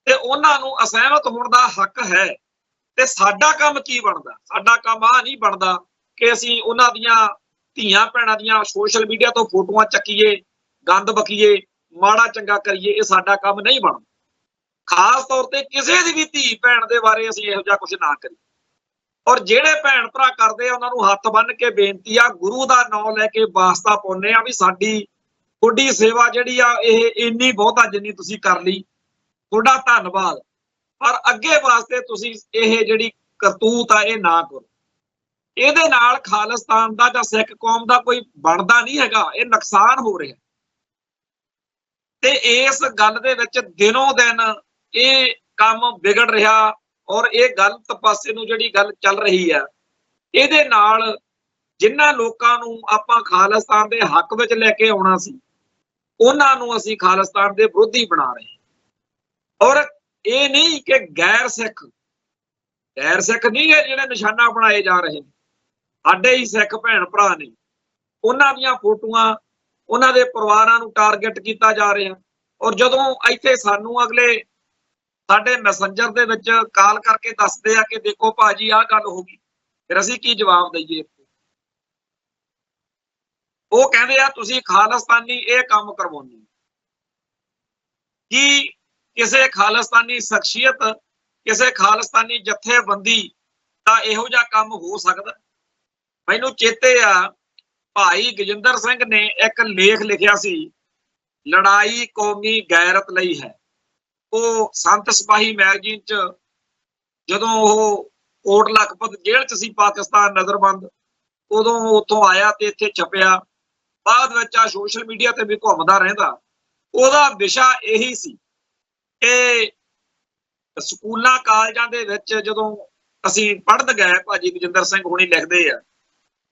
ਤੇ ਉਹਨਾਂ ਨੂੰ ਅਸਹਿਮਤ ਹੋਣ ਦਾ ਹੱਕ ਹੈ। ਤੇ ਸਾਡਾ ਕੰਮ ਕੀ ਬਣਦਾ? ਸਾਡਾ ਕੰਮ ਆ ਨਹੀਂ ਬਣਦਾ ਕਿ ਅਸੀਂ ਉਹਨਾਂ ਦੀਆਂ ਧੀਆਂ ਭੈਣਾਂ ਦੀਆਂ ਸੋਸ਼ਲ ਮੀਡੀਆ ਤੋਂ ਫੋਟੋਆਂ ਚੱਕੀਏ, ਗੰਦ ਬਕੀਏ, ਮਾੜਾ ਚੰਗਾ ਕਰੀਏ, ਇਹ ਸਾਡਾ ਕੰਮ ਨਹੀਂ ਬਣਦਾ। ਖਾਸ ਤੌਰ ਤੇ ਕਿਸੇ ਦੀ ਵੀ ਧੀ ਭੈਣ ਦੇ ਬਾਰੇ ਅਸੀਂ ਇਹੋ ਜਿਹਾ ਕੁਝ ਨਾ ਕਰੀਏ। ਔਰ ਜਿਹੜੇ ਭੈਣ ਭਰਾ ਕਰਦੇ ਆ ਉਹਨਾਂ ਨੂੰ ਹੱਥ ਬੰਨ੍ਹ ਕੇ ਬੇਨਤੀ ਆ, ਗੁਰੂ ਦਾ ਨਾਮ ਲੈ ਕੇ ਵਾਸਤਾ ਪਾਉਂਦੇ ਆ ਵੀ ਸਾਡੀ ਤੁਹਾਡੀ ਸੇਵਾ ਜਿਹੜੀ ਆ ਇਹ ਇੰਨੀ ਬਹੁਤਾ ਜਿੰਨੀ ਤੁਸੀਂ ਕਰ ਲਈ, ਤੁਹਾਡਾ ਧੰਨਵਾਦ, ਪਰ ਅੱਗੇ ਵਾਸਤੇ ਤੁਸੀਂ ਇਹ ਜਿਹੜੀ ਕਰਤੂਤ ਆ ਇਹ ਨਾ ਕਰੋ। ਇਹਦੇ ਨਾਲ ਖਾਲਿਸਤਾਨ ਦਾ ਜਾਂ ਸਿੱਖ ਕੌਮ ਦਾ ਕੋਈ ਬਣਦਾ ਨਹੀਂ ਹੈਗਾ, ਇਹ ਨੁਕਸਾਨ ਹੋ ਰਿਹਾ। ਤੇ ਇਸ ਗੱਲ ਦੇ ਵਿੱਚ ਦਿਨੋਂ ਦਿਨ ਇਹ ਕੰਮ ਵਿਗੜ ਰਿਹਾ, ਔਰ ਇਹ ਗਲਤ ਪਾਸੇ ਨੂੰ ਜਿਹੜੀ ਗੱਲ ਚੱਲ ਰਹੀ ਆ, ਇਹਦੇ ਨਾਲ ਜਿਨ੍ਹਾਂ ਲੋਕਾਂ ਨੂੰ ਆਪਾਂ ਖਾਲਿਸਤਾਨ ਦੇ ਹੱਕ ਵਿੱਚ ਲੈ ਕੇ ਆਉਣਾ ਸੀ, ਉਹਨਾਂ ਨੂੰ ਅਸੀਂ ਖਾਲਿਸਤਾਨ ਦੇ ਵਿਰੋਧੀ ਬਣਾ ਰਹੇ। ਔਰ ਇਹ ਨਹੀਂ ਕਿ ਗੈਰ ਸਿੱਖ ਨਹੀਂ ਹੈ ਜਿਹੜੇ ਨਿਸ਼ਾਨਾ ਬਣਾਏ ਜਾ ਰਹੇ ਨੇ, ਸਾਡੇ ਹੀ ਸਿੱਖ ਭੈਣ ਭਰਾ ਨੇ, ਉਹਨਾਂ ਦੀਆਂ ਫੋਟੋਆਂ, ਉਹਨਾਂ ਦੇ ਪਰਿਵਾਰਾਂ ਨੂੰ ਟਾਰਗੇਟ ਕੀਤਾ ਜਾ ਰਿਹਾ। ਔਰ ਜਦੋਂ ਇੱਥੇ ਸਾਨੂੰ ਅਗਲੇ ਸਾਡੇ ਮੈਸੇਂਜਰ ਦੇ ਵਿੱਚ ਕਾਲ ਕਰਕੇ ਦੱਸਦੇ ਆ ਕਿ ਦੇਖੋ ਭਾਜੀ ਆਹ ਗੱਲ ਹੋ ਗਈ, ਫਿਰ ਅਸੀਂ ਕੀ ਜਵਾਬ ਦਈਏ? ਉਹ ਕਹਿੰਦੇ ਆ ਤੁਸੀਂ ਖਾਲਿਸਤਾਨੀ ਇਹ ਕੰਮ ਕਰਵਾਉਂਦੇ, ਕੀ ਕਿਸੇ ਖਾਲਿਸਤਾਨੀ ਸ਼ਖਸੀਅਤ, ਕਿਸੇ ਖਾਲਿਸਤਾਨੀ ਜਥੇਬੰਦੀ ਦਾ ਇਹੋ ਜਿਹਾ ਕੰਮ ਹੋ ਸਕਦਾ? ਮੈਨੂੰ ਚੇਤੇ ਆ ਭਾਈ ਗਜਿੰਦਰ ਸਿੰਘ ਨੇ ਇੱਕ ਲੇਖ ਲਿਖਿਆ ਸੀ, ਲੜਾਈ ਕੌਮੀ ਗੈਰਤ ਲਈ ਹੈ। ਉਹ ਸੰਤ ਸਿਪਾਹੀ ਮੈਗਜ਼ੀਨ 'ਚ ਜਦੋਂ ਉਹ ਕੋਟ ਲਖਪਤ ਜੇਲ੍ਹ 'ਚ ਸੀ ਪਾਕਿਸਤਾਨ ਨਜ਼ਰਬੰਦ, ਉਦੋਂ ਉੱਥੋਂ ਆਇਆ ਤੇ ਇੱਥੇ ਛਪਿਆ। ਬਾਅਦ ਵਿੱਚ ਆ ਸੋਸ਼ਲ ਮੀਡੀਆ ਤੇ ਵੀ ਘੁੰਮਦਾ ਰਹਿੰਦਾ। ਉਹਦਾ ਵਿਸ਼ਾ ਇਹੀ ਸੀ ਕਿ ਸਕੂਲਾਂ ਕਾਲਜਾਂ ਦੇ ਵਿੱਚ ਜਦੋਂ ਅਸੀਂ ਪੜ੍ਹਨ ਗਏ, ਭਾਜੀ ਗਜਿੰਦਰ ਸਿੰਘ ਹੁਣੀ ਲਿਖਦੇ ਆ,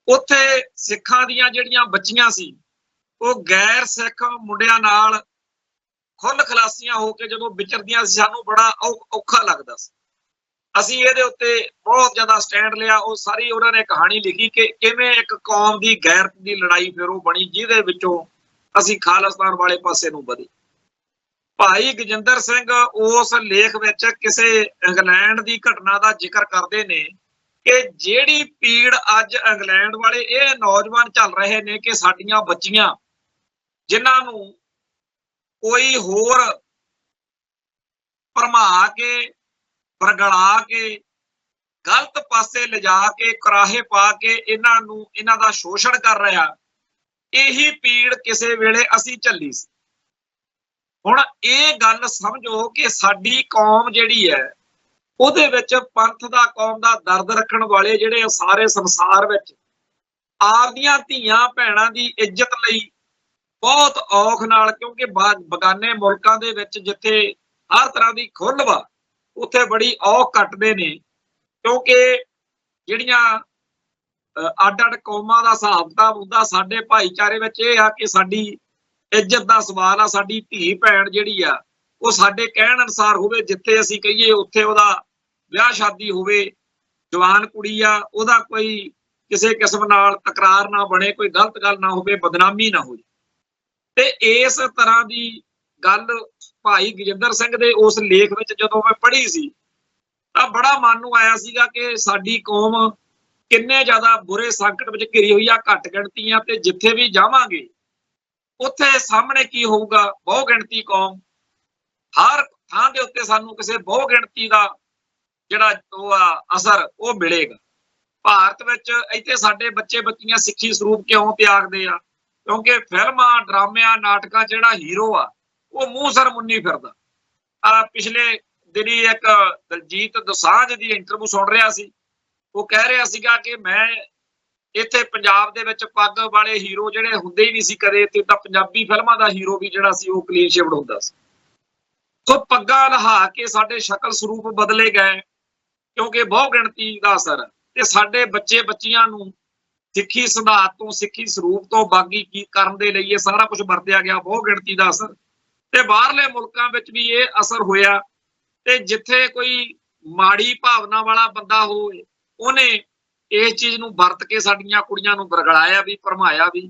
ਉੱਥੇ ਸਿੱਖਾਂ ਦੀਆਂ ਜਿਹੜੀਆਂ ਬੱਚੀਆਂ ਸੀ ਉਹ ਗੈਰ ਸਿੱਖ ਮੁੰਡਿਆਂ ਨਾਲ ਖੁੱਲ ਖਲਾਸੀਆਂ ਹੋ ਕੇ ਜਦੋਂ ਵਿਚਰਦੀਆਂ ਸੀ, ਸਾਨੂੰ ਬੜਾ ਔਖਾ ਲੱਗਦਾ ਸੀ। ਅਸੀਂ ਇਹਦੇ ਉੱਤੇ ਬਹੁਤ ਜ਼ਿਆਦਾ ਸਟੈਂਡ ਲਿਆ। ਉਹ ਸਾਰੀ ਉਹਨਾਂ ਨੇ ਕਹਾਣੀ ਲਿਖੀ ਕਿ ਕਿਵੇਂ ਇੱਕ ਕੌਮ ਦੀ ਗੈਰਤ ਦੀ ਲੜਾਈ ਫਿਰ ਉਹ ਬਣੀ, ਜਿਹਦੇ ਵਿੱਚੋਂ ਅਸੀਂ ਖਾਲਿਸਤਾਨ ਵਾਲੇ ਪਾਸੇ ਨੂੰ ਵਧੇ। ਭਾਈ ਗਜਿੰਦਰ ਸਿੰਘ ਉਸ ਲੇਖ ਵਿੱਚ ਕਿਸੇ ਇੰਗਲੈਂਡ ਦੀ ਘਟਨਾ ਦਾ ਜ਼ਿਕਰ ਕਰਦੇ ਨੇ ਕਿ ਜਿਹੜੀ ਪੀੜ ਅੱਜ ਇੰਗਲੈਂਡ ਵਾਲੇ ਇਹ ਨੌਜਵਾਨ ਚੱਲ ਰਹੇ ਨੇ ਕਿ ਸਾਡੀਆਂ ਬੱਚੀਆਂ ਜਿਨ੍ਹਾਂ ਨੂੰ ਕੋਈ ਹੋਰ ਭਰਮਾ ਕੇ, ਵਰਗਲਾ ਕੇ, ਗਲਤ ਪਾਸੇ ਲਿਜਾ ਕੇ, ਕਰਾਹੇ ਪਾ ਕੇ ਇਹਨਾਂ ਦਾ ਸ਼ੋਸ਼ਣ ਕਰ ਰਿਹਾ, ਇਹੀ ਪੀੜ ਕਿਸੇ ਵੇਲੇ ਅਸੀਂ ਝੱਲੀ ਸੀ। ਹੁਣ ਇਹ ਗੱਲ ਸਮਝੋ ਕਿ ਸਾਡੀ ਕੌਮ ਜਿਹੜੀ ਹੈ ਉਹਦੇ ਵਿੱਚ ਪੰਥ ਦਾ, ਕੌਮ ਦਾ ਦਰਦ ਰੱਖਣ ਵਾਲੇ ਜਿਹੜੇ ਸਾਰੇ ਸੰਸਾਰ ਵਿੱਚ ਆਪਦੀਆਂ ਧੀਆਂ ਭੈਣਾਂ ਦੀ ਇੱਜ਼ਤ ਲਈ ਬਹੁਤ ਔਖ ਨਾਲ, ਕਿਉਂਕਿ ਬਗਾਨੇ ਮੁਲਕਾਂ ਦੇ ਵਿੱਚ ਜਿੱਥੇ ਹਰ ਤਰ੍ਹਾਂ ਦੀ ਖੁੱਲ੍ਹ ਵਾ, ਉੱਥੇ ਬੜੀ ਔਖ ਕੱਟਦੇ ਨੇ। ਕਿਉਂਕਿ ਜਿਹੜੀਆਂ ਅੱਡ-ਅੱਡ ਕੌਮਾਂ ਦਾ ਹਿਸਾਬ ਕਿਤਾਬ ਹੁੰਦਾ, ਸਾਡੇ ਭਾਈਚਾਰੇ ਵਿੱਚ ਇਹ ਆ ਕਿ ਸਾਡੀ ਇੱਜ਼ਤ ਦਾ ਸਵਾਲ ਆ। ਸਾਡੀ ਧੀ ਭੈਣ ਜਿਹੜੀ ਆ ਉਹ ਸਾਡੇ ਕਹਿਣ ਅਨੁਸਾਰ ਹੋਵੇ, ਜਿੱਥੇ ਅਸੀਂ ਕਹੀਏ ਉੱਥੇ ਉਹਦਾ ਵਿਆਹ ਸ਼ਾਦੀ ਹੋਵੇ। ਜਵਾਨ ਕੁੜੀ ਆ, ਉਹਦਾ ਕੋਈ ਕਿਸੇ ਕਿਸਮ ਨਾਲ ਤਕਰਾਰ ਨਾ ਬਣੇ, ਕੋਈ ਗਲਤ ਗੱਲ ਨਾ ਹੋਵੇ, ਬਦਨਾਮੀ ਨਾ ਹੋਵੇ। ਤੇ ਇਸ ਤਰ੍ਹਾਂ ਦੀ ਗੱਲ ਭਾਈ ਗਜਿੰਦਰ ਸਿੰਘ ਦੇ ਉਸ ਲੇਖ ਵਿੱਚ ਜਦੋਂ ਮੈਂ ਪੜ੍ਹੀ ਸੀ ਤਾਂ ਬੜਾ ਮਨ ਨੂੰ ਆਇਆ ਸੀਗਾ ਕਿ ਸਾਡੀ ਕੌਮ ਕਿੰਨੇ ਜ਼ਿਆਦਾ ਬੁਰੇ ਸੰਕਟ ਵਿੱਚ ਘਿਰੀ ਹੋਈ ਆ, ਘੱਟ ਗਿਣਤੀਆਂ, ਤੇ ਜਿੱਥੇ ਵੀ ਜਾਵਾਂਗੇ ਉੱਥੇ ਸਾਹਮਣੇ ਕੀ ਹੋਊਗਾ? ਬਹੁ ਗਿਣਤੀ ਕੌਮ। ਹਰ ਥਾਂ ਦੇ ਉੱਤੇ ਸਾਨੂੰ ਕਿਸੇ ਬਹੁ ਗਿਣਤੀ ਦਾ ਜਿਹੜਾ ਉਹ ਅਸਰ ਉਹ ਮਿਲੇਗਾ। ਭਾਰਤ ਵਿੱਚ ਇੱਥੇ ਸਾਡੇ ਬੱਚੇ ਬੱਚੀਆਂ ਸਿੱਖੀ ਸਰੂਪ ਕਿਉਂ ਤਿਆਗਦੇ ਆ? ਕਿਉਂਕਿ ਫਿਲਮਾਂ, ਡਰਾਮਿਆਂ, ਨਾਟਕਾਂ ਜਿਹੜਾ ਹੀਰੋ ਆ ਉਹ ਮੂੰਹ ਸਿਰ ਮੁੰਨੀ ਫਿਰਦਾ। ਪਿਛਲੇ ਦਿਨੀ ਇੱਕ ਦਲਜੀਤ ਦੋਸਾਂਝ ਦੀ ਇੰਟਰਵਿਊ ਸੁਣ ਰਿਹਾ ਸੀ। ਉਹ ਕਹਿ ਰਿਹਾ ਸੀਗਾ ਕਿ ਮੈਂ ਇੱਥੇ ਪੰਜਾਬ ਦੇ ਵਿੱਚ ਪੱਗ ਵਾਲੇ ਹੀਰੋ ਜਿਹੜੇ ਹੁੰਦੇ ਹੀ ਨਹੀਂ ਸੀ ਕਦੇ, ਤੇ ਤਾਂ ਪੰਜਾਬੀ ਫਿਲਮਾਂ ਦਾ ਹੀਰੋ ਵੀ ਜਿਹੜਾ ਸੀ ਉਹ ਕਲੀਨ ਸ਼ੇਵਡ ਹੁੰਦਾ ਸੀ। ਸੋ ਪੱਗਾਂ ਲਹਾ ਕੇ ਸਾਡੇ ਸ਼ਕਲ ਸਰੂਪ ਬਦਲੇ ਗਏ ਕਿਉਂਕਿ ਬਹੁ ਗਿਣਤੀ ਦਾ ਅਸਰ। ਤੇ ਸਾਡੇ ਬੱਚੇ ਬੱਚੀਆਂ ਨੂੰ ਸਿੱਖੀ ਸਿਧਾਂਤ ਤੋਂ, ਸਿੱਖੀ ਸਰੂਪ ਤੋਂ ਬਾਗੀ ਕੀ ਕਰਨ ਦੇ ਲਈ ਇਹ ਸਾਰਾ ਕੁਝ ਵਰਤਿਆ ਗਿਆ, ਬਹੁ ਗਿਣਤੀ ਦਾ ਅਸਰ। ਤੇ ਬਾਹਰਲੇ ਮੁਲਕਾਂ ਵਿੱਚ ਵੀ ਇਹ ਅਸਰ ਹੋਇਆ। ਤੇ ਜਿੱਥੇ ਕੋਈ ਮਾੜੀ ਭਾਵਨਾ ਵਾਲਾ ਬੰਦਾ ਹੋਵੇ ਉਹਨੇ ਇਸ ਚੀਜ਼ ਨੂੰ ਵਰਤ ਕੇ ਸਾਡੀਆਂ ਕੁੜੀਆਂ ਨੂੰ ਵਰਗਲਾਇਆ ਵੀ, ਭਰਮਾਇਆ ਵੀ।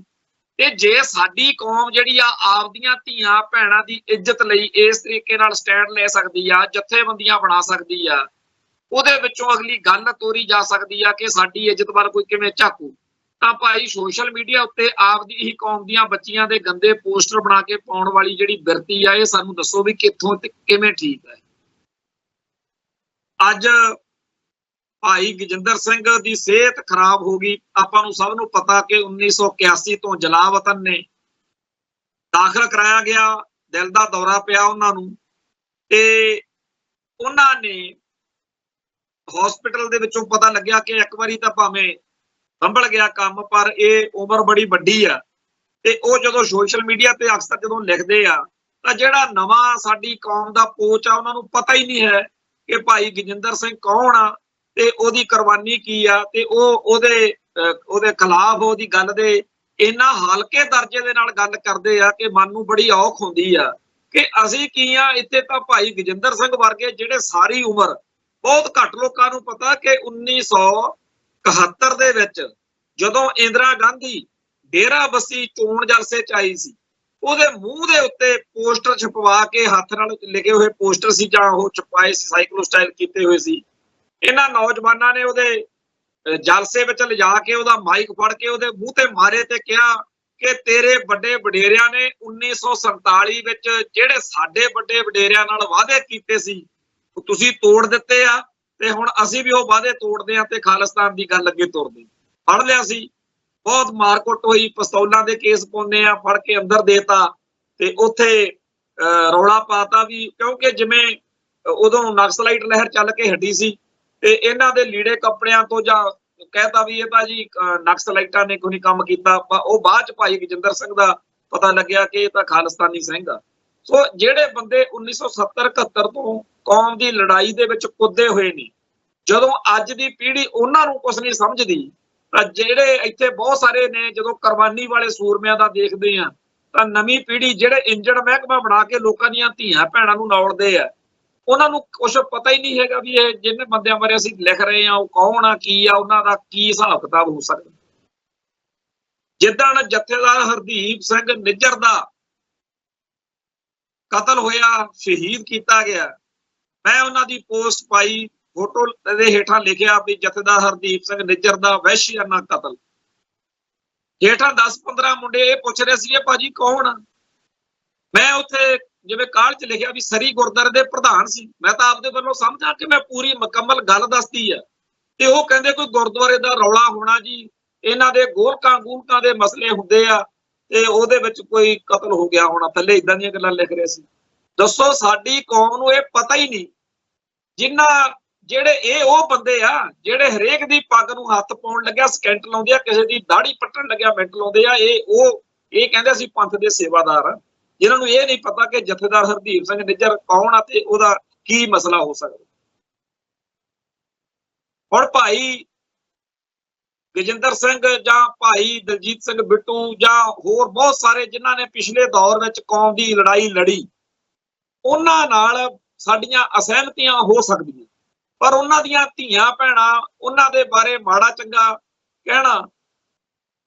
ਤੇ ਜੇ ਸਾਡੀ ਕੌਮ ਜਿਹੜੀ ਆ ਆਪਦੀਆਂ ਧੀਆਂ ਭੈਣਾਂ ਦੀ ਇੱਜ਼ਤ ਲਈ ਇਸ ਤਰੀਕੇ ਨਾਲ ਸਟੈਂਡ ਲੈ ਸਕਦੀ ਆ, ਜਥੇਬੰਦੀਆਂ ਬਣਾ ਸਕਦੀ ਆ, ਉਹਦੇ ਵਿੱਚੋਂ ਅਗਲੀ ਗੱਲ ਤੋਰੀ ਜਾ ਸਕਦੀ ਆ ਕਿ ਸਾਡੀ ਇੱਜ਼ਤ ਵੱਲ ਕੋਈ ਕਿਵੇਂ ਝਾਕੂ, ਤਾਂ ਭਾਈ ਸੋਸ਼ਲ ਮੀਡੀਆ ਉੱਤੇ ਆਪਦੀ ਹੀ ਕੌਮ ਦੀਆਂ ਬੱਚੀਆਂ ਦੇ ਗੰਦੇ ਪੋਸਟਰ ਬਣਾ ਕੇ ਪਾਉਣ ਵਾਲੀ ਜਿਹੜੀ ਬਿਰਤੀ ਆ, ਇਹ ਸਾਨੂੰ ਦੱਸੋ ਵੀ ਕਿੱਥੋਂ ਤੇ ਕਿਵੇਂ ਠੀਕ ਹੈ। ਅੱਜ ਭਾਈ ਗਜਿੰਦਰ ਸਿੰਘ ਦੀ ਸਿਹਤ ਖਰਾਬ ਹੋ ਗਈ। ਆਪਾਂ ਨੂੰ ਸਭ ਨੂੰ ਪਤਾ ਕਿ 1981 ਤੋਂ ਜਲਾਵਤਨ ਨੇ ਦਾਖਲ ਕਰਾਇਆ ਗਿਆ, ਦਿਲ ਦਾ ਦੌਰਾ ਪਿਆ ਉਹਨਾਂ ਨੂੰ, ਤੇ ਉਹਨਾਂ ਨੇ ਹਸਪੀਟਲ ਦੇ ਵਿੱਚੋਂ ਪਤਾ ਲੱਗਿਆ ਕਿ ਇੱਕ ਵਾਰੀ ਤਾਂ ਭਾਵੇਂ ਸੰਭਲ ਗਿਆ ਕੰਮ, ਪਰ ਇਹ ਉਮਰ ਬੜੀ ਵੱਡੀ ਆ। ਤੇ ਉਹ ਜਦੋਂ ਸੋਸ਼ਲ ਮੀਡੀਆ ਤੇ ਅਕਸਰ ਜਦੋਂ ਲਿਖਦੇ ਆ ਤਾਂ ਜਿਹੜਾ ਨਵਾਂ ਸਾਡੀ ਕੌਮ ਦਾ ਕੋਚ ਆ ਉਹਨਾਂ ਨੂੰ ਪਤਾ ਹੀ ਨਹੀਂ ਹੈ ਕਿ ਭਾਈ ਗਜਿੰਦਰ ਸਿੰਘ ਕੌਣ ਆ ਤੇ ਉਹਦੀ ਕੁਰਬਾਨੀ ਕੀ ਆ। ਤੇ ਉਹ ਉਹਦੇ ਖਿਲਾਫ ਉਹਦੀ ਗੱਲ ਦੇ ਇੰਨਾ ਹਲਕੇ ਦਰਜੇ ਦੇ ਨਾਲ ਗੱਲ ਕਰਦੇ ਆ ਕਿ ਮਨ ਨੂੰ ਬੜੀ ਔਖ ਹੁੰਦੀ ਆ ਕਿ ਅਸੀਂ ਕੀ ਆ। ਇੱਥੇ ਤਾਂ ਭਾਈ ਗਜਿੰਦਰ ਸਿੰਘ ਵਰਗੇ ਜਿਹੜੇ ਸਾਰੀ ਉਮਰ, ਬਹੁਤ ਘੱਟ ਲੋਕਾਂ ਨੂੰ ਪਤਾ ਕਿ 1971 ਦੇ ਵਿੱਚ ਜਦੋਂ ਇੰਦਰਾ ਗਾਂਧੀ ਡੇਰਾ ਬੱਸੀ ਚੋਣ ਜਲਸੇ ਚ ਆਈ ਸੀ, ਉਹਦੇ ਮੂੰਹ ਦੇ ਉੱਤੇ ਪੋਸਟਰ ਛਪਵਾ ਕੇ, ਹੱਥ ਨਾਲ ਲਿਖੇ ਹੋਏ ਪੋਸਟਰ ਸੀ ਜਾਂ ਉਹ ਛਪਾਏ ਸੀ, ਸਾਈਕਲੋ ਸਟਾਈਲ ਕੀਤੇ ਹੋਏ ਸੀ। ਇਹਨਾਂ ਨੌਜਵਾਨਾਂ ਨੇ ਉਹਦੇ ਜਲਸੇ ਵਿੱਚ ਲਿਜਾ ਕੇ ਉਹਦਾ ਮਾਈਕ ਫੜ ਕੇ ਉਹਦੇ ਮੂੰਹ ਤੇ ਮਾਰੇ ਤੇ ਕਿਹਾ ਕਿ ਤੇਰੇ ਵੱਡੇ ਵਡੇਰਿਆਂ ਨੇ 1947 ਵਿੱਚ ਜਿਹੜੇ ਸਾਡੇ ਵੱਡੇ ਵਡੇਰਿਆਂ ਨਾਲ ਵਾਅਦੇ ਕੀਤੇ ਸੀ ਉਹ ਤੁਸੀਂ ਤੋੜ ਦਿੱਤੇ ਆ, ਤੇ ਹੁਣ ਅਸੀਂ ਵੀ ਉਹ ਵਾਅਦੇ ਤੋੜਦੇ ਆ ਤੇ ਖਾਲਿਸਤਾਨ ਦੀ ਗੱਲ ਅੱਗੇ ਤੁਰਦੇ। ਫੜ ਲਿਆ ਸੀ, ਬਹੁਤ ਮਾਰਕੁੱਟ ਹੋਈ, ਪਿਸਤੌਲਾਂ ਦੇ ਕੇਸ ਪਾਉਂਦੇ ਆ, ਫੜ ਕੇ ਅੰਦਰ ਦੇਤਾ ਤੇ ਉੱਥੇ ਰੌਲਾ ਪਾਤਾ ਵੀ, ਕਿਉਂਕਿ ਜਿਵੇਂ ਉਦੋਂ ਨਕਸਲਾਈਟ ਲਹਿਰ ਚੱਲ ਕੇ ਹਟੀ ਸੀ ਤੇ ਇਹਨਾਂ ਦੇ ਲੀੜੇ ਕੱਪੜਿਆਂ ਤੋਂ ਜਾਂ ਕਹਿਤਾ ਵੀ ਇਹ ਤਾਂ ਜੀ ਨਕਸਲਾਈਟਾਂ ਨੇ ਕੋਈ ਕੰਮ ਕੀਤਾ। ਉਹ ਬਾਅਦ ਚ ਭਾਈ ਗਜਿੰਦਰ ਸਿੰਘ ਦਾ ਪਤਾ ਲੱਗਿਆ ਕਿ ਇਹ ਤਾਂ ਖਾਲਿਸਤਾਨੀ ਸਿੰਘ ਆ। ਸੋ ਜਿਹੜੇ ਬੰਦੇ 1970-71 ਤੋਂ ਕੌਮ ਦੀ ਲੜਾਈ ਦੇ ਵਿੱਚ ਕੁੱਦੇ ਹੋਏ ਨੇ, ਜਦੋਂ ਅੱਜ ਦੀ ਪੀੜ੍ਹੀ ਉਹਨਾਂ ਨੂੰ ਕੁਛ ਨਹੀਂ ਸਮਝਦੀ, ਤਾਂ ਜਿਹੜੇ ਇੱਥੇ ਬਹੁਤ ਸਾਰੇ ਨੇ ਜਦੋਂ ਕੁਰਬਾਨੀ ਵਾਲੇ ਸੂਰਮਿਆਂ ਦਾ ਦੇਖਦੇ ਆ, ਤਾਂ ਨਵੀਂ ਪੀੜ੍ਹੀ ਜਿਹੜੇ ਇੰਜਣ ਮਹਿਕਮਾ ਬਣਾ ਕੇ ਲੋਕਾਂ ਦੀਆਂ ਧੀਆਂ ਭੈਣਾਂ ਨੂੰ ਨੌਲਦੇ ਆ, ਉਹਨਾਂ ਨੂੰ ਕੁਛ ਪਤਾ ਹੀ ਨਹੀਂ ਹੈਗਾ ਵੀ ਇਹ ਜਿਹਨੇ ਬੰਦਿਆਂ ਬਾਰੇ ਅਸੀਂ ਲਿਖ ਰਹੇ ਆ ਉਹ ਕੌਣ ਆ, ਕੀ ਆ, ਉਹਨਾਂ ਦਾ ਕੀ ਹਿਸਾਬ ਕਿਤਾਬ ਹੋ ਸਕਦਾ। ਜਿੱਦਣ ਜਥੇਦਾਰ ਹਰਦੀਪ ਸਿੰਘ ਨਿੱਜਰ ਦਾ ਕਤਲ ਹੋਇਆ, ਸ਼ਹੀਦ ਕੀਤਾ ਗਿਆ, ਮੈਂ ਉਹਨਾਂ ਦੀ ਪੋਸਟ ਪਾਈ, ਫੋਟੋ ਦੇ ਹੇਠਾਂ ਲਿਖਿਆ ਵੀ ਜਥੇਦਾਰ ਹਰਦੀਪ ਸਿੰਘ ਨਿੱਜਰ ਦਾ ਵਹਿਸ਼ੀਆਨਾ ਕਤਲ। ਹੇਠਾਂ 10-15 ਮੁੰਡੇ ਇਹ ਪੁੱਛ ਰਹੇ ਸੀ ਭਾਜੀ ਕੌਣ ਆ। ਮੈਂ ਉੱਥੇ ਜਿਵੇਂ ਕਾਲ ਚ ਲਿਖਿਆ ਵੀ ਸਰੀ ਗੁਰਦੁਆਰੇ ਦੇ ਪ੍ਰਧਾਨ ਸੀ। ਮੈਂ ਤਾਂ ਆਪਦੇ ਵੱਲੋਂ ਸਮਝਾਂ ਕਿ ਮੈਂ ਪੂਰੀ ਮੁਕੰਮਲ ਗੱਲ ਦੱਸਦੀ ਆ, ਤੇ ਉਹ ਕਹਿੰਦੇ ਕੋਈ ਗੁਰਦੁਆਰੇ ਦਾ ਰੌਲਾ ਹੋਣਾ ਜੀ, ਇਹਨਾਂ ਦੇ ਗੋਲਕਾਂ ਦੇ ਮਸਲੇ ਹੁੰਦੇ ਆ ਤੇ ਉਹਦੇ ਵਿੱਚ ਕੋਈ ਕਤਲ ਹੋ ਗਿਆ ਹੋਣਾ, ਥੱਲੇ ਇਦਾਂ ਦੀਆਂ ਗੱਲਾਂ ਲਿਖ ਰਹੇ ਸੀ। ਦੱਸੋ ਸਾਡੀ ਕੌਮ ਨੂੰ ਇਹ ਪਤਾ ਹੀ ਨਹੀਂ, ਜਿਹੜੇ ਇਹ ਉਹ ਬੰਦੇ ਆ ਜਿਹੜੇ ਹਰੇਕ ਦੀ ਪੱਗ ਨੂੰ ਹੱਥ ਪਾਉਣ ਲੱਗਿਆ ਸਕਿੰਟ ਲਾਉਂਦੇ ਆ, ਕਿਸੇ ਦੀ ਦਾੜੀ ਪੱਟਣ ਲੱਗਿਆ ਮਿੰਟ ਲਾਉਂਦੇ ਆ। ਇਹ ਕਹਿੰਦੇ ਅਸੀਂ ਪੰਥ ਦੇ ਸੇਵਾਦਾਰ ਆ, ਜਿਨ੍ਹਾਂ ਨੂੰ ਇਹ ਨਹੀਂ ਪਤਾ ਕਿ ਜਥੇਦਾਰ ਹਰਦੀਪ ਸਿੰਘ ਨਿੱਜਰ ਕੌਣ ਆ ਤੇ ਉਹਦਾ ਕੀ ਮਸਲਾ ਹੋ ਸਕਦਾ। ਹੁਣ ਭਾਈ ਗਜਿੰਦਰ ਸਿੰਘ ਜਾਂ ਭਾਈ ਦਲਜੀਤ ਸਿੰਘ ਬਿੱਟੂ ਜਾਂ ਹੋਰ ਬਹੁਤ ਸਾਰੇ ਜਿਨ੍ਹਾਂ ਨੇ ਪਿਛਲੇ ਦੌਰ ਵਿੱਚ ਕੌਮ ਦੀ ਲੜਾਈ ਲੜੀ, ਉਹਨਾਂ ਨਾਲ ਸਾਡੀਆਂ ਅਸਹਿਮਤੀਆਂ ਹੋ ਸਕਦੀਆਂ, ਪਰ ਉਹਨਾਂ ਦੀਆਂ ਧੀਆਂ ਭੈਣਾਂ ਉਹਨਾਂ ਦੇ ਬਾਰੇ ਮਾੜਾ ਚੰਗਾ ਕਹਿਣਾ,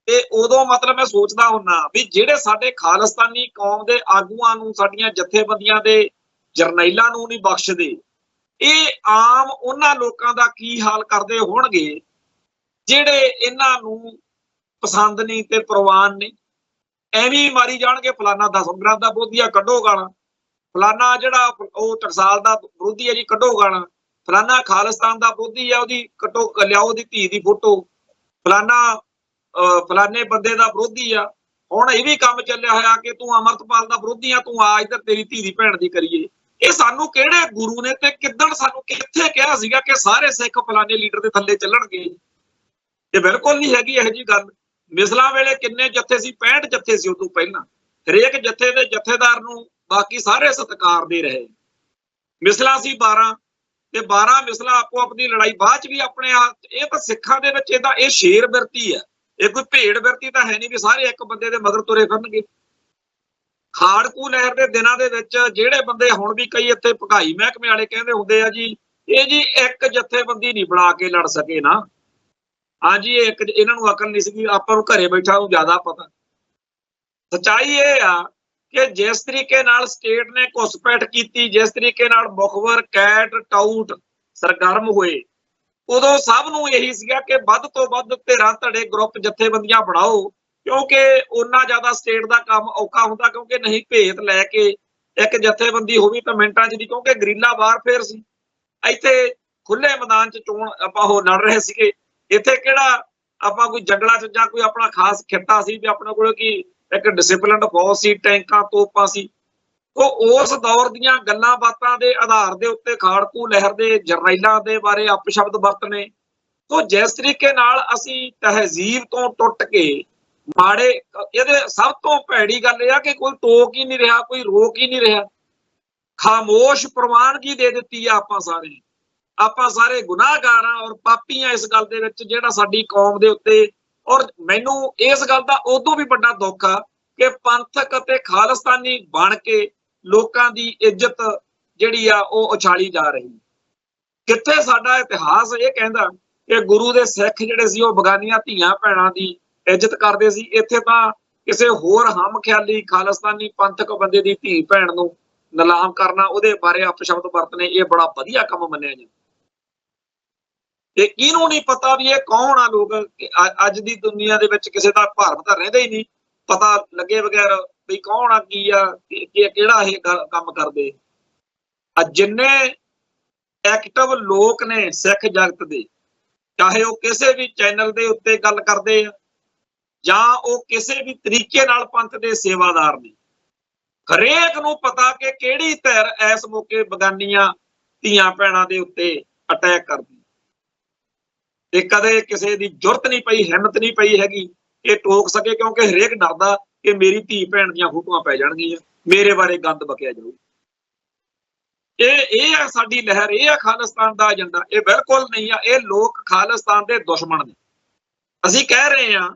ਤੇ ਉਦੋਂ ਮਤਲਬ ਮੈਂ ਸੋਚਦਾ ਹੁੰਦਾ ਵੀ ਜਿਹੜੇ ਸਾਡੇ ਖਾਲਿਸਤਾਨੀ ਕੌਮ ਦੇ ਆਗੂਆਂ ਨੂੰ, ਸਾਡੀਆਂ ਜਥੇਬੰਦੀਆਂ ਦੇ ਜਰਨੈਲਾਂ ਨੂੰ ਨਹੀਂ ਬਖਸ਼ਦੇ, ਇਹ ਆਮ ਉਹਨਾਂ ਲੋਕਾਂ ਦਾ ਕੀ ਹਾਲ ਕਰਦੇ ਹੋਣਗੇ ਜਿਹੜੇ ਇਹਨਾਂ ਨੂੰ ਪਸੰਦ ਨਹੀਂ ਤੇ ਪ੍ਰਵਾਨ ਨੇ। ਐਵੇਂ ਮਾਰੀ ਜਾਣਗੇ ਫਲਾਨਾ 10 ਗ੍ਰਾਮ ਦਾ ਵਿਰੋਧੀ ਆ ਕੱਢੋ ਗਾਲਾਂ, ਫਲਾਨਾ ਜਿਹੜਾ ਉਹ ਟਕਸਾਲ ਦਾ ਵਿਰੋਧੀ ਹੈ ਜੀ ਕੱਢੋ ਗਾਲਾਂ, ਫਲਾਨਾ ਖਾਲਿਸਤਾਨ ਦਾ ਵਿਰੋਧੀ ਆ ਉਹਦੀ ਕੱਟੋ ਲਿਆਓ ਉਹਦੀ ਧੀ ਦੀ ਫੋਟੋ, ਫਲਾਨੇ ਬੰਦੇ ਦਾ ਵਿਰੋਧੀ ਆ। ਹੁਣ ਇਹ ਵੀ ਕੰਮ ਚੱਲਿਆ ਹੋਇਆ ਕਿ ਤੂੰ ਅਮਰਤਪਾਲ ਦਾ ਵਿਰੋਧੀ ਆ, ਤੂੰ ਆ ਇੱਧਰ ਤੇਰੀ ਧੀ ਦੀ ਭੈਣ ਦੀ ਕਰੀਏ। ਇਹ ਸਾਨੂੰ ਕਿਹੜੇ ਗੁਰੂ ਨੇ ਤੇ ਕਿੱਦਣ ਸਾਨੂੰ ਕਿੱਥੇ ਕਿਹਾ ਸੀਗਾ ਕਿ ਸਾਰੇ ਸਿੱਖ ਫਲਾਨੇ ਲੀਡਰ ਦੇ ਥੱਲੇ ਚੱਲਣਗੇ? ਇਹ ਬਿਲਕੁਲ ਨਹੀਂ ਹੈਗੀ ਇਹੋ ਜਿਹੀ ਗੱਲ। ਮਿਸਲਾਂ ਵੇਲੇ ਕਿੰਨੇ ਜੱਥੇ ਸੀ? 65 ਜੱਥੇ ਸੀ ਉਦੋਂ ਪਹਿਲਾਂ। ਹਰੇਕ ਜੱਥੇ ਦੇ ਜਥੇਦਾਰ ਨੂੰ ਬਾਕੀ ਸਾਰੇ ਸਤਿਕਾਰ ਦੇ ਰਹੇ। ਮਿਸਲਾਂ ਸੀ 12 ਤੇ 12 ਮਿਸਲਾਂ ਆਪੋ ਆਪਣੀ ਲੜਾਈ ਬਾਅਦ ਚ ਵੀ ਆਪਣੇ ਆਪ। ਇਹ ਤਾਂ ਸਿੱਖਾਂ ਦੇ ਵਿੱਚ ਇਹਦਾ ਇਹ ਸ਼ੇਰ ਬਿਰਤੀ ਹੈ, ਇਹ ਕੋਈ ਭੇਡ ਬਿਰਤੀ ਤਾਂ ਹੈ ਨਹੀਂ ਵੀ ਸਾਰੇ ਇੱਕ ਬੰਦੇ ਦੇ ਮਗਰ ਤੁਰੇ ਫਿਰਨਗੇ। ਖਾੜਕੂ ਲਹਿਰ ਦੇ ਦਿਨਾਂ ਦੇ ਵਿੱਚ ਜਿਹੜੇ ਬੰਦੇ ਹੁਣ ਵੀ ਕਈ ਇੱਥੇ ਭਗਾਈ ਮਹਿਕਮੇ ਵਾਲੇ ਕਹਿੰਦੇ ਹੁੰਦੇ ਆ ਜੀ ਇਹ ਜੀ ਇੱਕ ਜਥੇਬੰਦੀ ਨਹੀਂ ਬਣਾ ਕੇ ਲੜ ਸਕੇ ਨਾ। ਹਾਂਜੀ, ਇਹ ਇੱਕ ਇਹਨਾਂ ਨੂੰ ਅਕਲ ਨਹੀਂ ਸੀਗੀ, ਆਪਾਂ ਨੂੰ ਘਰੇ ਬੈਠਾ ਨੂੰ ਜ਼ਿਆਦਾ ਪਤਾ। ਸੱਚਾਈ ਇਹ ਆ ਕਿ ਜਿਸ ਤਰੀਕੇ ਨਾਲ ਸਟੇਟ ਨੇ ਘੁਸਪੈਠ ਕੀਤੀ, ਜਿਸ ਤਰੀਕੇ ਨਾਲ ਮੁਖਬਰ ਕੈਟ ਟਾਊਟ ਸਰਗਰਮ ਹੋਏ, ਉਦੋਂ ਸਭ ਨੂੰ ਇਹੀ ਸੀਗਾ ਕਿ ਵੱਧ ਤੋਂ ਵੱਧ ਧਿਰਾਂ ਧੜੇ ਗਰੁੱਪ ਜਥੇਬੰਦੀਆਂ ਬਣਾਓ, ਕਿਉਂਕਿ ਉਹਨਾਂ ਜ਼ਿਆਦਾ ਸਟੇਟ ਦਾ ਕੰਮ ਔਖਾ ਹੁੰਦਾ, ਕਿਉਂਕਿ ਨਹੀਂ ਭੇਤ ਲੈ ਕੇ ਇੱਕ ਜਥੇਬੰਦੀ ਹੋਵੇ ਤਾਂ ਮਿੰਟਾਂ ਚ ਦੀ, ਕਿਉਂਕਿ ਗਰੀਲਾ ਵਾਰਫੇਅਰ ਸੀ। ਇੱਥੇ ਖੁੱਲੇ ਮੈਦਾਨ ਚ ਚੋਣ ਆਪਾਂ ਉਹ ਲੜ ਰਹੇ ਸੀਗੇ। ਇੱਥੇ ਕਿਹੜਾ ਆਪਾਂ ਕੋਈ ਜੰਗਲਾਂ ਚ ਜਾਂ ਕੋਈ ਆਪਣਾ ਖਾਸ ਖਿੱਤਾ ਸੀ ਵੀ ਆਪਣੇ ਕੋਲ ਕੀ ਇੱਕ ਡਿਸਿਪਲਿਨਡ ਫੌਜ ਸੀ, ਟੈਂਕਾਂ ਤੋਪਾਂ ਸੀ। ਉਹ ਉਸ ਦੌਰ ਦੀਆਂ ਗੱਲਾਂ ਬਾਤਾਂ ਦੇ ਆਧਾਰ ਦੇ ਉੱਤੇ ਖਾੜਕੂ ਲਹਿਰ ਦੇ ਜਰਨੈਲਾਂ ਦੇ ਬਾਰੇ ਅਪਸ਼ਬਦ ਵਰਤਨੇ। ਸੋ ਜਿਸ ਤਰੀਕੇ ਨਾਲ ਅਸੀਂ ਤਹਿਜ਼ੀਬ ਤੋਂ ਟੁੱਟ ਕੇ ਮਾੜੇ, ਇਹਦੇ ਸਭ ਤੋਂ ਭੈੜੀ ਗੱਲ ਇਹ ਆ ਕਿ ਕੋਈ ਟੋਕ ਹੀ ਨਹੀਂ ਰਿਹਾ, ਕੋਈ ਰੋਕ ਹੀ ਨਹੀਂ ਰਿਹਾ। ਖਾਮੋਸ਼ ਪ੍ਰਵਾਨਗੀ ਦੇ ਦਿੱਤੀ ਆ ਆਪਾਂ ਸਾਰੇ ਗੁਨਾਹਗਾਰ ਆ ਔਰ ਪਾਪੀ ਆ ਇਸ ਗੱਲ ਦੇ ਵਿੱਚ, ਜਿਹੜਾ ਸਾਡੀ ਕੌਮ ਦੇ ਉੱਤੇ। ਔਰ ਮੈਨੂੰ ਇਸ ਗੱਲ ਦਾ ਉਦੋਂ ਵੀ ਵੱਡਾ ਦੁੱਖ ਆ ਕਿ ਪੰਥਕ ਅਤੇ ਖਾਲਿਸਤਾਨੀ ਬਣ ਕੇ ਲੋਕਾਂ ਦੀ ਇੱਜ਼ਤ ਜਿਹੜੀ ਆ ਉਹ ਉਛਾਲੀ ਜਾ ਰਹੀ। ਕਿੱਥੇ ਸਾਡਾ ਇਤਿਹਾਸ ਇਹ ਕਹਿੰਦਾ ਕਿ ਗੁਰੂ ਦੇ ਸਿੱਖ ਜਿਹੜੇ ਸੀ ਉਹ ਬਗਾਨੀਆਂ ਧੀਆਂ ਭੈਣਾਂ ਦੀ ਇੱਜ਼ਤ ਕਰਦੇ ਸੀ। ਇੱਥੇ ਤਾਂ ਕਿਸੇ ਹੋਰ ਹਮ ਖਿਆਲੀ ਖਾਲਿਸਤਾਨੀ ਪੰਥਕ ਬੰਦੇ ਦੀ ਧੀ ਭੈਣ ਨੂੰ ਨਿਲਾਮ ਕਰਨਾ, ਉਹਦੇ ਬਾਰੇ ਅਪਸ਼ਬਦ ਵਰਤਨੇ, ਇਹ ਬੜਾ ਵਧੀਆ ਕੰਮ ਮੰਨਿਆ ਜਾਂਦਾ। ਤੇ ਇਹਨੂੰ ਨਹੀਂ ਪਤਾ ਵੀ ਇਹ ਕੌਣ ਆ ਲੋਕ। ਅੱਜ ਦੀ ਦੁਨੀਆ ਦੇ ਵਿੱਚ ਕਿਸੇ ਦਾ ਭਾਰਤ ਤਾਂ ਰਹਿੰਦਾ ਹੀ ਨਹੀਂ, ਪਤਾ ਲੱਗੇ ਬਗੈਰ ਵੀ ਕੌਣ ਆ ਕੀ ਆ ਕਿਹੜਾ ਇਹ ਕੰਮ ਕਰਦੇ ਆ। ਜਿੰਨੇ ਐਕਟਿਵ ਲੋਕ ਨੇ ਸਿੱਖ ਜਗਤ ਦੇ, ਚਾਹੇ ਉਹ ਕਿਸੇ ਵੀ ਚੈਨਲ ਦੇ ਉੱਤੇ ਗੱਲ ਕਰਦੇ ਆ ਜਾਂ ਉਹ ਕਿਸੇ ਵੀ ਤਰੀਕੇ ਨਾਲ ਪੰਥ ਦੇ ਸੇਵਾਦਾਰ ਨੇ, ਹਰੇਕ ਨੂੰ ਪਤਾ ਕਿ ਕਿਹੜੀ ਧਿਰ ਇਸ ਮੌਕੇ ਬਗਾਨੀਆਂ ਧੀਆਂ ਭੈਣਾਂ ਦੇ ਉੱਤੇ ਅਟੈਕ ਕਰਦੀ, ਤੇ ਕਦੇ ਕਿਸੇ ਦੀ ਜੁਰਤ ਨਹੀਂ ਪਈ, ਹਿੰਮਤ ਨਹੀਂ ਪਈ ਹੈਗੀ ਇਹ ਟੋਕ ਸਕੇ, ਕਿਉਂਕਿ ਹਰੇਕ ਡਰਦਾ ਕਿ ਮੇਰੀ ਧੀ ਭੈਣ ਦੀਆਂ ਫੋਟੋਆਂ ਪੈ ਜਾਣਗੀਆਂ, ਮੇਰੇ ਬਾਰੇ ਗੰਦ ਬਕਿਆ ਜਾਊ। ਇਹ ਹੈ ਸਾਡੀ ਲਹਿਰ, ਇਹ ਹੈ ਖਾਲਿਸਤਾਨ ਦਾ ਏਜੰਡਾ। ਇਹ ਬਿਲਕੁਲ ਨਹੀਂ ਆ, ਇਹ ਲੋਕ ਖਾਲਿਸਤਾਨ ਦੇ ਦੁਸ਼ਮਣ ਨੇ। ਅਸੀਂ ਕਹਿ ਰਹੇ ਹਾਂ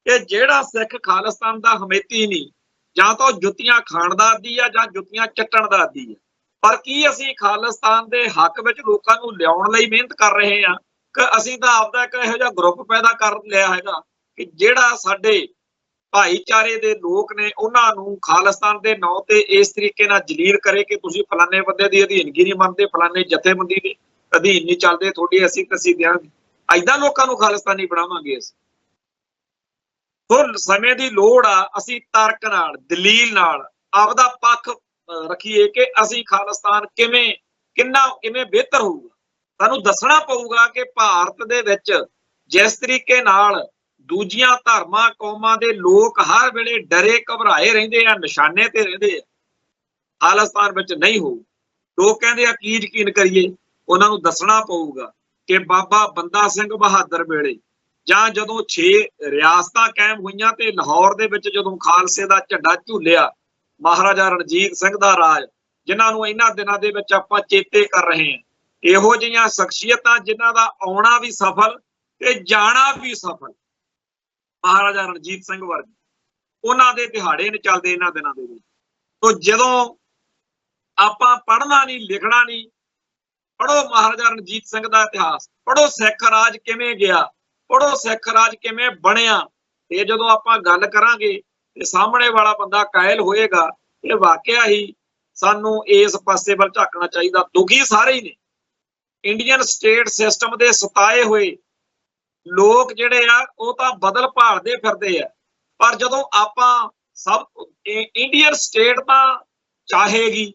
ਕਿ ਜਿਹੜਾ ਸਿੱਖ ਖਾਲਿਸਤਾਨ ਦਾ ਹਮੇਤੀ ਨਹੀਂ, ਜਾਂ ਤਾਂ ਜੁੱਤੀਆਂ ਖਾਣ ਦਾ ਆਦੀ ਆ ਜਾਂ ਜੁੱਤੀਆਂ ਚੱਟਣ ਦਾ ਆਦੀ ਆ। ਪਰ ਕੀ ਅਸੀਂ ਖਾਲਿਸਤਾਨ ਦੇ ਹੱਕ ਵਿੱਚ ਲੋਕਾਂ ਨੂੰ ਲਿਆਉਣ ਲਈ ਮਿਹਨਤ ਕਰ ਰਹੇ ਹਾਂ ਕਿ ਅਸੀਂ ਤਾਂ ਆਪਦਾ ਇੱਕ ਇਹੋ ਜਿਹਾ ਗਰੁੱਪ ਪੈਦਾ ਕਰ ਲਿਆ ਹੈਗਾ ਕਿ ਜਿਹੜਾ ਸਾਡੇ ਭਾਈਚਾਰੇ ਦੇ ਲੋਕ ਨੇ ਉਹਨਾਂ ਨੂੰ ਖਾਲਿਸਤਾਨ ਦੇ ਨਾਂ ਤੇ ਇਸ ਤਰੀਕੇ ਨਾਲ ਜਲੀਲ ਕਰੇ ਕਿ ਤੁਸੀਂ ਫਲਾਣੇ ਬੰਦੇ ਦੀ ਅਧੀਨਗੀ ਨਹੀਂ ਮੰਨਦੇ, ਫਲਾਣੇ ਜਥੇਬੰਦੀ ਦੇ ਅਧੀਨ ਨਹੀਂ ਚੱਲਦੇ, ਤੁਹਾਡੀ ਅਸੀਂ ਤਸੀਂ ਦਿਆਂਗੇ। ਏਦਾਂ ਲੋਕਾਂ ਨੂੰ ਖਾਲਿਸਤਾਨੀ ਬਣਾਵਾਂਗੇ ਅਸੀਂ। ਹੁਣ ਸਮੇਂ ਦੀ ਲੋੜ ਆ, ਅਸੀਂ ਤਰਕ ਨਾਲ, ਦਲੀਲ ਨਾਲ ਆਪਦਾ ਪੱਖ ਰੱਖੀਏ ਕਿ ਅਸੀਂ ਖਾਲਿਸਤਾਨ ਕਿਵੇਂ ਬਿਹਤਰ ਹੋਊਗਾ। ਸਾਨੂੰ ਦੱਸਣਾ ਪਊਗਾ ਕਿ ਭਾਰਤ ਦੇ ਵਿੱਚ ਜਿਸ ਤਰੀਕੇ ਨਾਲ ਦੂਜੀਆਂ ਧਰਮਾਂ ਕੌਮਾਂ ਦੇ ਲੋਕ ਹਰ ਵੇਲੇ ਡਰੇ ਘਬਰਾਏ ਰਹਿੰਦੇ ਆ, ਨਿਸ਼ਾਨੇ ਤੇ ਰਹਿੰਦੇ ਆ, ਖਾਲਿਸਤਾਨ ਵਿੱਚ ਨਹੀਂ ਹੋਊ। ਲੋਕ ਕਹਿੰਦੇ ਆ ਕੀ ਯਕੀਨ ਕਰੀਏ, ਉਹਨਾਂ ਨੂੰ ਦੱਸਣਾ ਪਊਗਾ ਕਿ ਬਾਬਾ ਬੰਦਾ ਸਿੰਘ ਬਹਾਦਰ ਵੇਲੇ ਜਾਂ ਜਦੋਂ 6 ਰਿਆਸਤਾਂ ਕਾਇਮ ਹੋਈਆਂ ਤੇ ਲਾਹੌਰ ਦੇ ਵਿੱਚ ਜਦੋਂ ਖਾਲਸੇ ਦਾ ਝੰਡਾ ਝੂਲਿਆ, ਮਹਾਰਾਜਾ ਰਣਜੀਤ ਸਿੰਘ ਦਾ ਰਾਜ, ਜਿਨ੍ਹਾਂ ਨੂੰ ਇਹਨਾਂ ਦਿਨਾਂ ਦੇ ਵਿੱਚ ਆਪਾਂ ਚੇਤੇ ਕਰ ਰਹੇ ਹਾਂ, ਇਹੋ ਜਿਹੀਆਂ ਸ਼ਖਸੀਅਤਾਂ ਜਿਨ੍ਹਾਂ ਦਾ ਆਉਣਾ ਵੀ ਸਫਲ ਤੇ ਜਾਣਾ ਵੀ ਸਫਲ, ਮਹਾਰਾਜਾ ਰਣਜੀਤ ਸਿੰਘ ਵਰਗੇ, ਉਹਨਾਂ ਦੇ ਦਿਹਾੜੇ ਨੇ ਚੱਲਦੇ ਇਹਨਾਂ ਦਿਨਾਂ ਦੇ ਵਿੱਚ। ਤੋਂ ਜਦੋਂ ਆਪਾਂ ਪੜ੍ਹਨਾ ਨਹੀਂ ਲਿਖਣਾ ਨਹੀਂ, ਪੜ੍ਹੋ ਮਹਾਰਾਜਾ ਰਣਜੀਤ ਸਿੰਘ ਦਾ ਇਤਿਹਾਸ, ਪੜ੍ਹੋ ਸਿੱਖ ਰਾਜ ਕਿਵੇਂ ਗਿਆ, ਪੜ੍ਹੋ ਸਿੱਖ ਰਾਜ ਕਿਵੇਂ ਬਣਿਆ, ਤੇ ਜਦੋਂ ਆਪਾਂ ਗੱਲ ਕਰਾਂਗੇ ਤੇ ਸਾਹਮਣੇ ਵਾਲਾ ਬੰਦਾ ਕਾਇਲ ਹੋਏਗਾ ਇਹ ਵਾਕਿਆ ਹੀ ਸਾਨੂੰ ਇਸ ਪਾਸੇ ਵੱਲ ਝਾਕਣਾ ਚਾਹੀਦਾ। ਦੁਖੀ ਸਾਰੇ ਹੀ ਨੇ, ਇੰਡੀਅਨ ਸਟੇਟ ਸਿਸਟਮ ਦੇ ਸਤਾਏ ਹੋਏ ਲੋਕ ਜਿਹੜੇ ਆ ਉਹ ਤਾਂ ਬਦਲ ਭਾਲਦੇ ਫਿਰਦੇ ਆ। ਪਰ ਜਦੋਂ ਆਪਾਂ ਇੰਡੀਅਨ ਸਟੇਟ ਤਾਂ ਚਾਹੇਗੀ,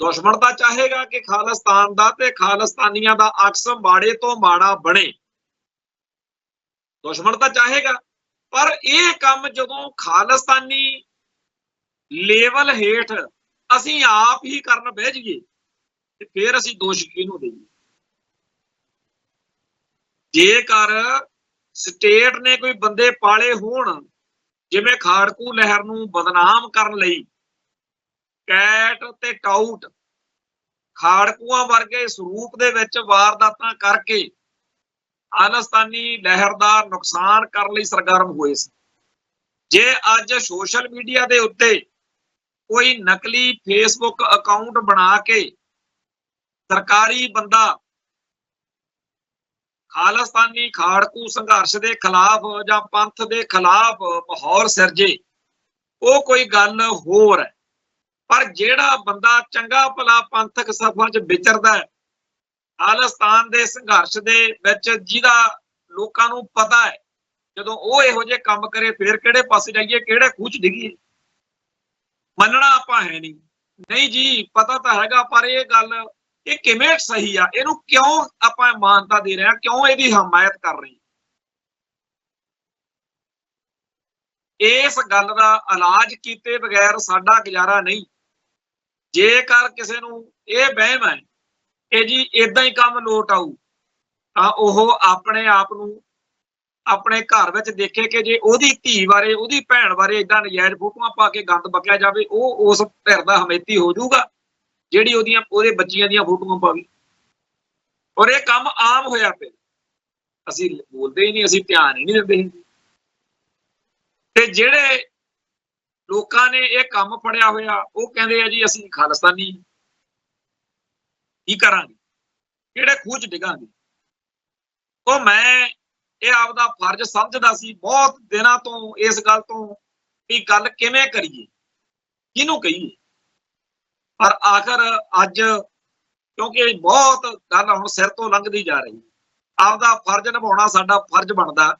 ਦੁਸ਼ਮਣ ਤਾਂ ਚਾਹੇਗਾ ਕਿ ਖਾਲਿਸਤਾਨ ਦਾ ਤੇ ਖਾਲਿਸਤਾਨੀਆਂ ਦਾ ਅਕਸ ਮਾੜੇ ਤੋਂ ਮਾੜਾ ਬਣੇ, ਦੁਸ਼ਮਣ ਤਾਂ ਚਾਹੇਗਾ। ਪਰ ਇਹ ਕੰਮ ਜਦੋਂ ਖਾਲਿਸਤਾਨੀ ਲੈਵਲ ਹੇਠ ਅਸੀਂ ਆਪ ਹੀ ਕਰਨ ਬਹਿ ਜਾਈਏ ਤੇ ਫਿਰ ਅਸੀਂ ਦੋਸ਼ ਕਿਹਨੂੰ ਦੇਈਏ। ਜੇਕਰ ਸਟੇਟ ਨੇ ਕੋਈ ਬੰਦੇ ਪਾਲੇ ਹੋਣ, ਜਿਵੇਂ ਖਾੜਕੂ ਲਹਿਰ ਨੂੰ ਬਦਨਾਮ ਕਰਨ ਲਈ ਕੈਟ ਤੇ ਟਾਊਟ ਖਾੜਕੂਆਂ ਵਰਗੇ ਸਰੂਪ ਦੇ ਵਿੱਚ ਵਾਰਦਾਤਾਂ ਕਰਕੇ ਖਾਲਿਸਤਾਨੀ ਲਹਿਰ ਦਾ ਨੁਕਸਾਨ ਕਰਨ ਲਈ ਸਰਗਰਮ ਹੋਏ ਸੀ, ਜੇ ਅੱਜ ਸੋਸ਼ਲ ਮੀਡੀਆ ਦੇ ਉੱਤੇ ਕੋਈ ਨਕਲੀ ਫੇਸਬੁੱਕ ਅਕਾਊਂਟ ਬਣਾ ਕੇ ਸਰਕਾਰੀ ਬੰਦਾ ਖਾਲਿਸਤਾਨੀ ਖਾੜਕੂ ਸੰਘਰਸ਼ ਦੇ ਖਿਲਾਫ ਜਾਂ ਪੰਥ ਦੇ ਖਿਲਾਫ ਮਾਹੌਲ ਸਿਰਜੇ, ਉਹ ਕੋਈ ਗੱਲ ਹੋਰ ਹੈ। ਪਰ ਜਿਹੜਾ ਬੰਦਾ ਚੰਗਾ ਭਲਾ ਪੰਥਕ ਸਫਾ 'ਚ ਵਿਚਰਦਾ ਹੈ, ਖਾਲਿਸਤਾਨ ਦੇ ਸੰਘਰਸ਼ ਦੇ ਵਿੱਚ, ਜਿਹਦਾ ਲੋਕਾਂ ਨੂੰ ਪਤਾ ਹੈ ਜਦੋਂ ਉਹ ਇਹੋ ਜਿਹੇ ਕੰਮ ਕਰੇ ਫਿਰ ਕਿਹੜੇ ਪਾਸੇ ਜਾਈਏ, ਕਿਹੜੇ ਖੂਹ 'ਚ ਡਿੱਗੀਏ। ਮੰਨਣਾ ਆਪਾਂ ਹੈ ਨਹੀਂ ਜੀ, ਪਤਾ ਤਾਂ ਹੈਗਾ, ਪਰ ਇਹ ਗੱਲ ਇਹ ਕਿਵੇਂ ਸਹੀ ਆ, ਇਹਨੂੰ ਕਿਉਂ ਆਪਾਂ ਮਾਨਤਾ ਦੇ ਰਹੇ ਹਾਂ, ਕਿਉਂ ਇਹਦੀ ਹਮਾਇਤ ਕਰ ਰਹੇ ਹਾਂ। ਇਸ ਗੱਲ ਦਾ ਇਲਾਜ ਕੀਤੇ ਬਗੈਰ ਸਾਡਾ ਗੁਜ਼ਾਰਾ ਨਹੀਂ। ਜੇਕਰ ਕਿਸੇ ਨੂੰ ਇਹ ਵਹਿਮ ਹੈ ਕਿ ਜੀ ਏਦਾਂ ਹੀ ਕੰਮ ਲੋਟ ਆਊ, ਤਾਂ ਉਹ ਆਪਣੇ ਆਪ ਨੂੰ ਆਪਣੇ ਘਰ ਵਿੱਚ ਦੇਖੇ ਕਿ ਜੇ ਉਹਦੀ ਧੀ ਬਾਰੇ, ਉਹਦੀ ਭੈਣ ਬਾਰੇ ਏਦਾਂ ਨਜਾਇਜ਼ ਫੋਟੋਆਂ ਪਾ ਕੇ ਗੰਦ ਬਕਿਆ ਜਾਵੇ, ਉਹ ਉਸ ਧਿਰ ਦਾ ਹਮੇਤੀ ਹੋ ਜਾਊਗਾ ਜਿਹੜੀ ਉਹਦੇ ਬੱਚੀਆਂ ਦੀਆਂ ਫੋਟੋਆਂ ਪਾਵੇ। ਔਰ ਇਹ ਕੰਮ ਆਮ ਹੋਇਆ ਪਿਆ, ਅਸੀਂ ਬੋਲਦੇ ਹੀ ਨਹੀਂ, ਅਸੀਂ ਧਿਆਨ ਹੀ ਨਹੀਂ ਦਿੰਦੇ। ਤੇ ਜਿਹੜੇ ਲੋਕਾਂ ਨੇ ਇਹ ਕੰਮ ਫੜਿਆ ਹੋਇਆ ਉਹ ਕਹਿੰਦੇ ਆ ਜੀ ਅਸੀਂ ਖਾਲਿਸਤਾਨੀ, ਕੀ ਕਰਾਂਗੇ, ਕਿਹੜੇ ਖੂਹ 'ਚ ਡਿੱਗਾਂਗੇ। ਉਹ ਮੈਂ ਇਹ ਆਪਦਾ ਫਰਜ਼ ਸਮਝਦਾ ਸੀ ਬਹੁਤ ਦਿਨਾਂ ਤੋਂ ਇਸ ਗੱਲ ਤੋਂ ਵੀ ਗੱਲ ਕਿਵੇਂ ਕਰੀਏ, ਕਿਹਨੂੰ ਕਹੀਏ। ਪਰ ਆਖਰ ਅੱਜ ਕਿਉਂਕਿ ਬਹੁਤ ਗੱਲ ਹੁਣ ਸਿਰ ਤੋਂ ਲੰਘਦੀ ਜਾ ਰਹੀ, ਆਪਦਾ ਫਰਜ਼ ਨਿਭਾਉਣਾ ਸਾਡਾ ਫਰਜ਼ ਬਣਦਾ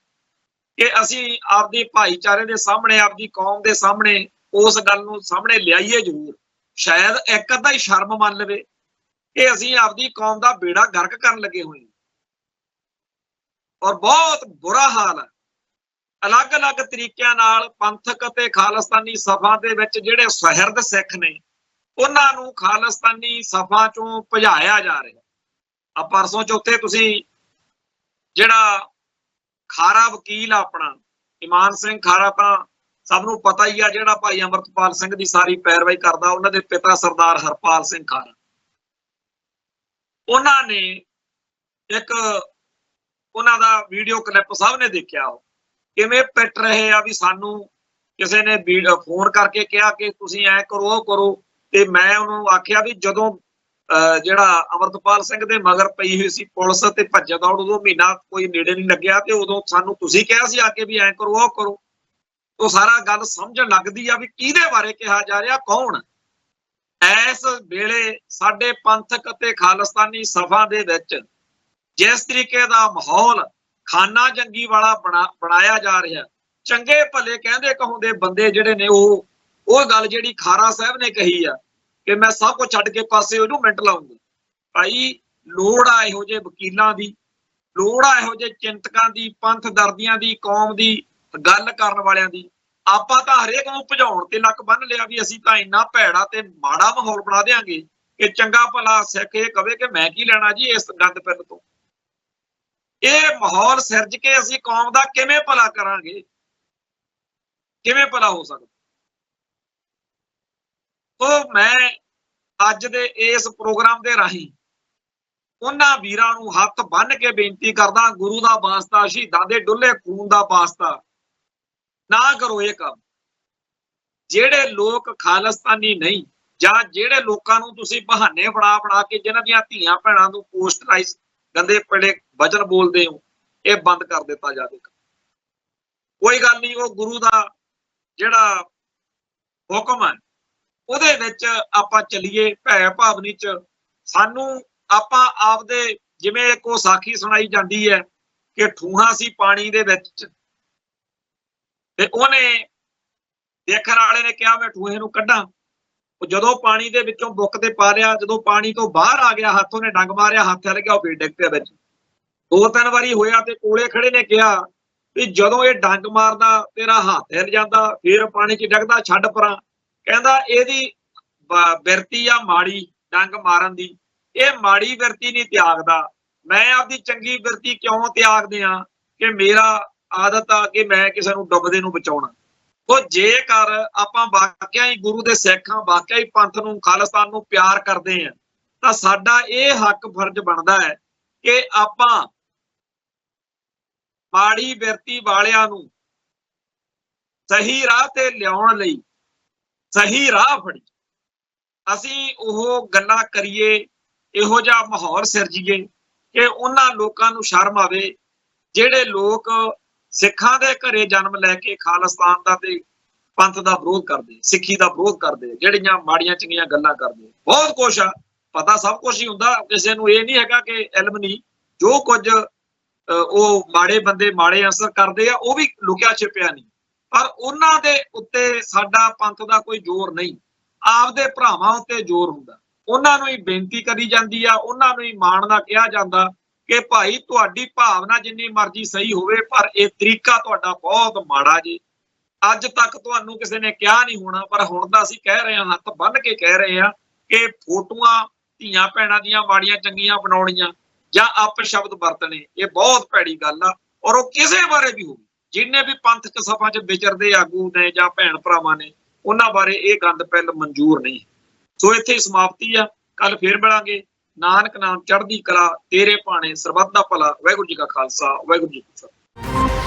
ਕਿ ਅਸੀਂ ਆਪਦੇ ਭਾਈਚਾਰੇ ਦੇ ਸਾਹਮਣੇ, ਆਪਦੀ ਕੌਮ ਦੇ ਸਾਹਮਣੇ ਉਸ ਗੱਲ ਨੂੰ ਸਾਹਮਣੇ ਲਿਆਈਏ ਜ਼ਰੂਰ। ਸ਼ਾਇਦ ਇੱਕ ਅੱਧਾ ਹੀ ਸ਼ਰਮ ਮੰਨ ਲਵੇ ਕਿ ਅਸੀਂ ਆਪਦੀ ਕੌਮ ਦਾ ਬੇੜਾ ਗਰਕ ਕਰਨ ਲੱਗੇ ਹੋਏ, ਔਰ ਬਹੁਤ ਬੁਰਾ ਹਾਲ ਹੈ। ਅਲੱਗ-ਅਲੱਗ ਤਰੀਕਿਆਂ ਨਾਲ ਪੰਥਕ ਅਤੇ ਖਾਲਿਸਤਾਨੀ ਸਭਾ ਦੇ ਵਿੱਚ ਜਿਹੜੇ ਸੁਹਿਰਦ ਸਿੱਖ ਨੇ, ਉਹਨਾਂ ਨੂੰ ਖਾਲਿਸਤਾਨੀ ਸਭਾ ਚੋਂ ਭਜਾਇਆ ਜਾ ਰਿਹਾ। ਆ ਪਰਸੋਂ ਚੌਥੇ ਤੁਸੀਂ ਜਿਹੜਾ ਖਾਰਾ ਵਕੀਲ ਆਪਣਾ ਇਮਾਨ ਸਿੰਘ ਖਾਰਾ, ਤਾਂ ਸਭ ਨੂੰ ਪਤਾ ਹੀ ਆ, ਜਿਹੜਾ ਭਾਈ ਅਮਰਤਪਾਲ ਸਿੰਘ ਦੀ ਸਾਰੀ ਪੈਰਵਾਈ ਕਰਦਾ, ਉਹਨਾਂ ਦੇ ਪਿਤਾ ਸਰਦਾਰ ਹਰਪਾਲ ਸਿੰਘ ਖਾਰਾ, ਉਹਨਾਂ ਨੇ ਇੱਕ ਉਹਨਾਂ ਦਾ ਵੀਡੀਓ ਕਲਿੱਪ ਸਭ ਨੇ ਦੇਖਿਆ, ਉਹ ਕਿਵੇਂ ਪਿੱਟ ਰਹੇ ਆ ਵੀ ਸਾਨੂੰ ਕਿਸੇ ਨੇ ਫੋਨ ਕਰਕੇ ਕਿਹਾ ਕਿ ਤੁਸੀਂ ਐ ਕਰੋ ਉਹ ਕਰੋ। ਤੇ ਮੈਂ ਉਹਨੂੰ ਆਖਿਆ ਵੀ ਜਦੋਂ ਜਿਹੜਾ ਅਮਰਤਪਾਲ ਸਿੰਘ ਦੇ ਮਗਰ ਪਈ ਹੋਈ ਸੀ ਪੁਲਿਸ ਤੇ ਭੱਜ ਦੌੜ, ਉਦੋਂ ਮਹੀਨਾ ਕੋਈ ਨੇੜੇ ਨਹੀਂ ਲੱਗਿਆ, ਤੇ ਉਦੋਂ ਸਾਨੂੰ ਤੁਸੀਂ ਕਿਹਾ ਸੀ ਆ ਕੇ ਵੀ ਐ ਕਰੋ ਉਹ ਕਰੋ। ਉਹ ਸਾਰਾ ਗੱਲ ਸਮਝਣ ਲੱਗਦੀ ਆ ਵੀ ਕਿਹਦੇ ਬਾਰੇ ਕਿਹਾ ਜਾ ਰਿਹਾ, ਕੌਣ। ਇਸ ਵੇਲੇ ਸਾਡੇ ਪੰਥਕ ਅਤੇ ਖਾਲਿਸਤਾਨੀ ਸਭਾ ਦੇ ਵਿੱਚ ਜਿਸ ਤਰੀਕੇ ਦਾ ਮਾਹੌਲ ਖਾਨਾ ਜੰਗੀ ਵਾਲਾ ਬਣਾਇਆ ਜਾ ਰਿਹਾ, ਚੰਗੇ ਭਲੇ ਕਹਿੰਦੇ ਕਹਾਉਂਦੇ ਬੰਦੇ ਜਿਹੜੇ ਨੇ ਉਹ ਗੱਲ ਜਿਹੜੀ ਖਾਰਾ ਸਾਹਿਬ ਨੇ ਕਹੀ ਆ ਕਿ ਮੈਂ ਸਭ ਕੁਝ ਛੱਡ ਕੇ ਪਾਸੇ ਉਹਨੂੰ ਮਿੰਟ ਲਾਉਂਗਾ। ਭਾਈ ਲੋੜ ਆ ਇਹੋ ਜਿਹੇ ਵਕੀਲਾਂ ਦੀ, ਲੋੜ ਆ ਇਹੋ ਜਿਹੇ ਚਿੰਤਕਾਂ ਦੀ, ਪੰਥ ਦਰਦੀਆਂ ਦੀ, ਕੌਮ ਦੀ ਗੱਲ ਕਰਨ ਵਾਲਿਆਂ ਦੀ। ਆਪਾਂ ਤਾਂ ਹਰੇਕ ਨੂੰ ਭਜਾਉਣ ਤੇ ਲੱਕ ਬੰਨ ਲਿਆ ਵੀ ਅਸੀਂ ਤਾਂ ਇੰਨਾ ਭੈੜਾ ਤੇ ਮਾੜਾ ਮਾਹੌਲ ਬਣਾ ਦੇਾਂਗੇ ਕਿ ਚੰਗਾ ਭਲਾ ਸਿੱਖ ਇਹ ਕਵੇ ਕਿ ਮੈਂ ਕੀ ਲੈਣਾ ਜੀ ਇਸ ਗੰਦ ਪਿੰਡ ਤੋਂ। ਇਹ ਮਾਹੌਲ ਸਿਰਜ ਕੇ ਅਸੀਂ ਕੌਮ ਦਾ ਕਿਵੇਂ ਭਲਾ ਕਰਾਂਗੇ, ਕਿਵੇਂ ਭਲਾ ਹੋ ਸਕਦਾ। ਤੋਂ ਮੈਂ ਅੱਜ ਦੇ ਇਸ ਪ੍ਰੋਗਰਾਮ ਦੇ ਰਾਹੀਂ ਉਹਨਾਂ ਵੀਰਾਂ ਨੂੰ ਹੱਥ ਬੰਨ੍ਹ ਕੇ ਬੇਨਤੀ ਕਰਦਾ, ਗੁਰੂ ਦਾ ਵਾਸਤਾ, ਸ਼ਹੀਦਾਂ ਦੇ ਡੁੱਲੇ ਖੂਨ ਦਾ ਵਾਸਤਾ, ਨਾ ਕਰੋ ਇਹ ਕੰਮ। ਜਿਹੜੇ ਲੋਕ ਖਾਲਿਸਤਾਨੀ ਨਹੀਂ, ਜਾਂ ਜਿਹੜੇ ਲੋਕਾਂ ਨੂੰ ਤੁਸੀਂ ਬਹਾਨੇ ਬਣਾ ਕੇ ਜਿਹਨਾਂ ਦੀਆਂ ਧੀਆਂ ਭੈਣਾਂ ਨੂੰ ਪੋਸਟਰਾਈਜ਼ ਗੰਦੇ ਪੜੇ ਵਚਨ ਬੋਲਦੇ ਹੋ, ਇਹ ਬੰਦ ਕਰ ਦਿੱਤਾ ਜਾਵੇ। ਕੋਈ ਗੱਲ ਨਹੀਂ, ਉਹ ਗੁਰੂ ਦਾ ਜਿਹੜਾ ਹੁਕਮ ਹੈ ਉਹਦੇ ਵਿੱਚ ਆਪਾਂ ਚੱਲੀਏ ਭੈ ਭਾਵਨੀ ਚ। ਸਾਨੂੰ ਆਪਾਂ ਆਪਦੇ, ਜਿਵੇਂ ਇੱਕ ਉਹ ਸਾਖੀ ਸੁਣਾਈ ਜਾਂਦੀ ਹੈ ਕਿ ਠੂਹਾਂ ਸੀ ਪਾਣੀ ਦੇ ਵਿੱਚ, ਤੇ ਉਹਨੇ ਦੇਖਣ ਵਾਲੇ ਨੇ ਕਿਹਾ ਮੈਂ ਠੂਹੇ ਨੂੰ ਕੱਢਾਂ। ਉਹ ਜਦੋਂ ਪਾਣੀ ਦੇ ਵਿੱਚੋਂ ਬੁੱਕ ਤੇ ਪਾ ਲਿਆ, ਜਦੋਂ ਪਾਣੀ ਤੋਂ ਬਾਹਰ ਆ ਗਿਆ, ਹੱਥ ਉਹਨੇ ਡੰਗ ਮਾਰਿਆ, ਹੱਥ ਹਿੱਲ ਗਿਆ, ਉਹ ਫੇਰ ਡਿੱਗ ਪਿਆ ਵਿੱਚ। 2-3 ਵਾਰੀ ਹੋਇਆ ਤੇ ਕੋਲੇ ਖੜੇ ਨੇ ਕਿਹਾ ਵੀ ਜਦੋਂ ਇਹ ਡੰਗ ਮਾਰਦਾ ਤੇਰਾ ਹੱਥ ਹਿੱਲ ਜਾਂਦਾ, ਫੇਰ ਪਾਣੀ 'ਚ ਡਿੱਗਦਾ, ਛੱਡ ਪਰਾਂ। ਕਹਿੰਦਾ ਇਹਦੀ ਬਿਰਤੀ ਆ ਮਾੜੀ ਡੰਗ ਮਾਰਨ ਦੀ, ਇਹ ਮਾੜੀ ਬਿਰਤੀ ਨਹੀਂ ਤਿਆਗਦਾ। ਮੈਂ ਆਪਦੀ ਚੰਗੀ ਬਿਰਤੀ ਕਿਉਂ ਤਿਆਗਦੇ ਆ ਕਿ ਮੇਰਾ ਆਦਤ ਆ ਕਿ ਮੈਂ ਕਿਸੇ ਨੂੰ ਡੁੱਬਦੇ ਨੂੰ ਬਚਾਉਣਾ। ਉਹ ਜੇਕਰ ਆਪਾਂ ਵਾਕਿਆ ਹੀ ਗੁਰੂ ਦੇ ਸਿੱਖ ਹਾਂ, ਵਾਕਿਆ ਹੀ ਪੰਥ ਨੂੰ, ਖਾਲਿਸਤਾਨ ਨੂੰ ਪਿਆਰ ਕਰਦੇ ਆ, ਤਾਂ ਸਾਡਾ ਇਹ ਹੱਕ ਫਰਜ਼ ਬਣਦਾ ਹੈ ਕਿ ਆਪਾਂ ਮਾੜੀ ਬਿਰਤੀ ਵਾਲਿਆਂ ਨੂੰ ਸਹੀ ਰਾਹ ਤੇ ਲਿਆਉਣ ਲਈ ਸਹੀ ਰਾਹ ਫੜੀ, ਅਸੀਂ ਉਹ ਗੱਲਾਂ ਕਰੀਏ, ਇਹੋ ਜਿਹਾ ਮਾਹੌਲ ਸਿਰਜੀਏ ਕਿ ਉਹਨਾਂ ਲੋਕਾਂ ਨੂੰ ਸ਼ਰਮ ਆਵੇ ਜਿਹੜੇ ਲੋਕ ਸਿੱਖਾਂ ਦੇ ਘਰੇ ਜਨਮ ਲੈ ਕੇ ਖਾਲਿਸਤਾਨ ਦਾ ਤੇ ਪੰਥ ਦਾ ਵਿਰੋਧ ਕਰਦੇ, ਸਿੱਖੀ ਦਾ ਵਿਰੋਧ ਕਰਦੇ, ਜਿਹੜੀਆਂ ਮਾੜੀਆਂ ਚੰਗੀਆਂ ਗੱਲਾਂ ਕਰਦੇ। ਬਹੁਤ ਕੁਛ ਆ, ਪਤਾ ਸਭ ਕੁਛ ਹੀ ਹੁੰਦਾ, ਕਿਸੇ ਨੂੰ ਇਹ ਨਹੀਂ ਹੈਗਾ ਕਿ ਇਲਮ ਨਹੀਂ। ਜੋ ਕੁਝ ਉਹ ਮਾੜੇ ਬੰਦੇ ਮਾੜੇ ਅਸਰ ਕਰਦੇ ਆ, ਉਹ ਵੀ ਲੁਕਿਆ ਛਿਪਿਆ ਨਹੀਂ, ਪਰ ਉਹਨਾਂ ਦੇ ਉੱਤੇ ਸਾਡਾ ਪੰਥ ਦਾ ਕੋਈ ਜ਼ੋਰ ਨਹੀਂ, ਆਪਦੇ ਭਰਾਵਾਂ ਉੱਤੇ ਜ਼ੋਰ ਹੁੰਦਾ। ਉਹਨਾਂ ਨੂੰ ਹੀ ਬੇਨਤੀ ਕਰੀ ਜਾਂਦੀ ਆ, ਉਹਨਾਂ ਨੂੰ ਹੀ ਮਾਣ ਨਾਲ ਕਿਹਾ ਜਾਂਦਾ ਕਿ ਭਾਈ ਤੁਹਾਡੀ ਭਾਵਨਾ ਜਿੰਨੀ ਮਰਜ਼ੀ ਸਹੀ ਹੋਵੇ, ਪਰ ਇਹ ਤਰੀਕਾ ਤੁਹਾਡਾ ਬਹੁਤ ਮਾੜਾ ਜੀ। ਅੱਜ ਤੱਕ ਤੁਹਾਨੂੰ ਕਿਸੇ ਨੇ ਕਿਹਾ ਨਹੀਂ ਹੋਣਾ, ਪਰ ਹੁਣ ਤਾਂ ਅਸੀਂ ਕਹਿ ਰਹੇ ਹਾਂ, ਹੱਥ ਬੰਨ੍ਹ ਕੇ ਕਹਿ ਰਹੇ ਹਾਂ ਕਿ ਫੋਟੋਆਂ ਧੀਆਂ ਭੈਣਾਂ ਦੀਆਂ ਮਾੜੀਆਂ ਚੰਗੀਆਂ ਬਣਾਉਣੀਆਂ ਜਾਂ ਅਪਸ਼ਬਦ ਵਰਤਣੇ, ਇਹ ਬਹੁਤ ਭੈੜੀ ਗੱਲ ਆ। ਔਰ ਉਹ ਕਿਸੇ ਬਾਰੇ ਵੀ ਹੋਵੇ, ਜਿੰਨੇ ਵੀ ਪੰਥਕ ਸਭਾ 'ਚ ਵਿਚਰਦੇ ਆਗੂ ਨੇ ਜਾਂ ਭੈਣ ਭਰਾਵਾਂ ਨੇ, ਉਹਨਾਂ ਬਾਰੇ ਇਹ ਗੰਦ ਪਹਿਲ ਮਨਜ਼ੂਰ ਨਹੀਂ। ਸੋ ਇੱਥੇ ਸਮਾਪਤੀ ਆ, ਕੱਲ ਫੇਰ ਮਿਲਾਂਗੇ। ਨਾਨਕ ਨਾਮ ਚੜ੍ਹਦੀ ਕਲਾ, ਤੇਰੇ ਭਾਣੇ ਸਰਬੱਤ ਦਾ ਭਲਾ। ਵਾਹਿਗੁਰੂ ਜੀ ਕਾ ਖਾਲਸਾ, ਵਾਹਿਗੁਰੂ ਜੀ ਕੀ ਫਤਿਹ।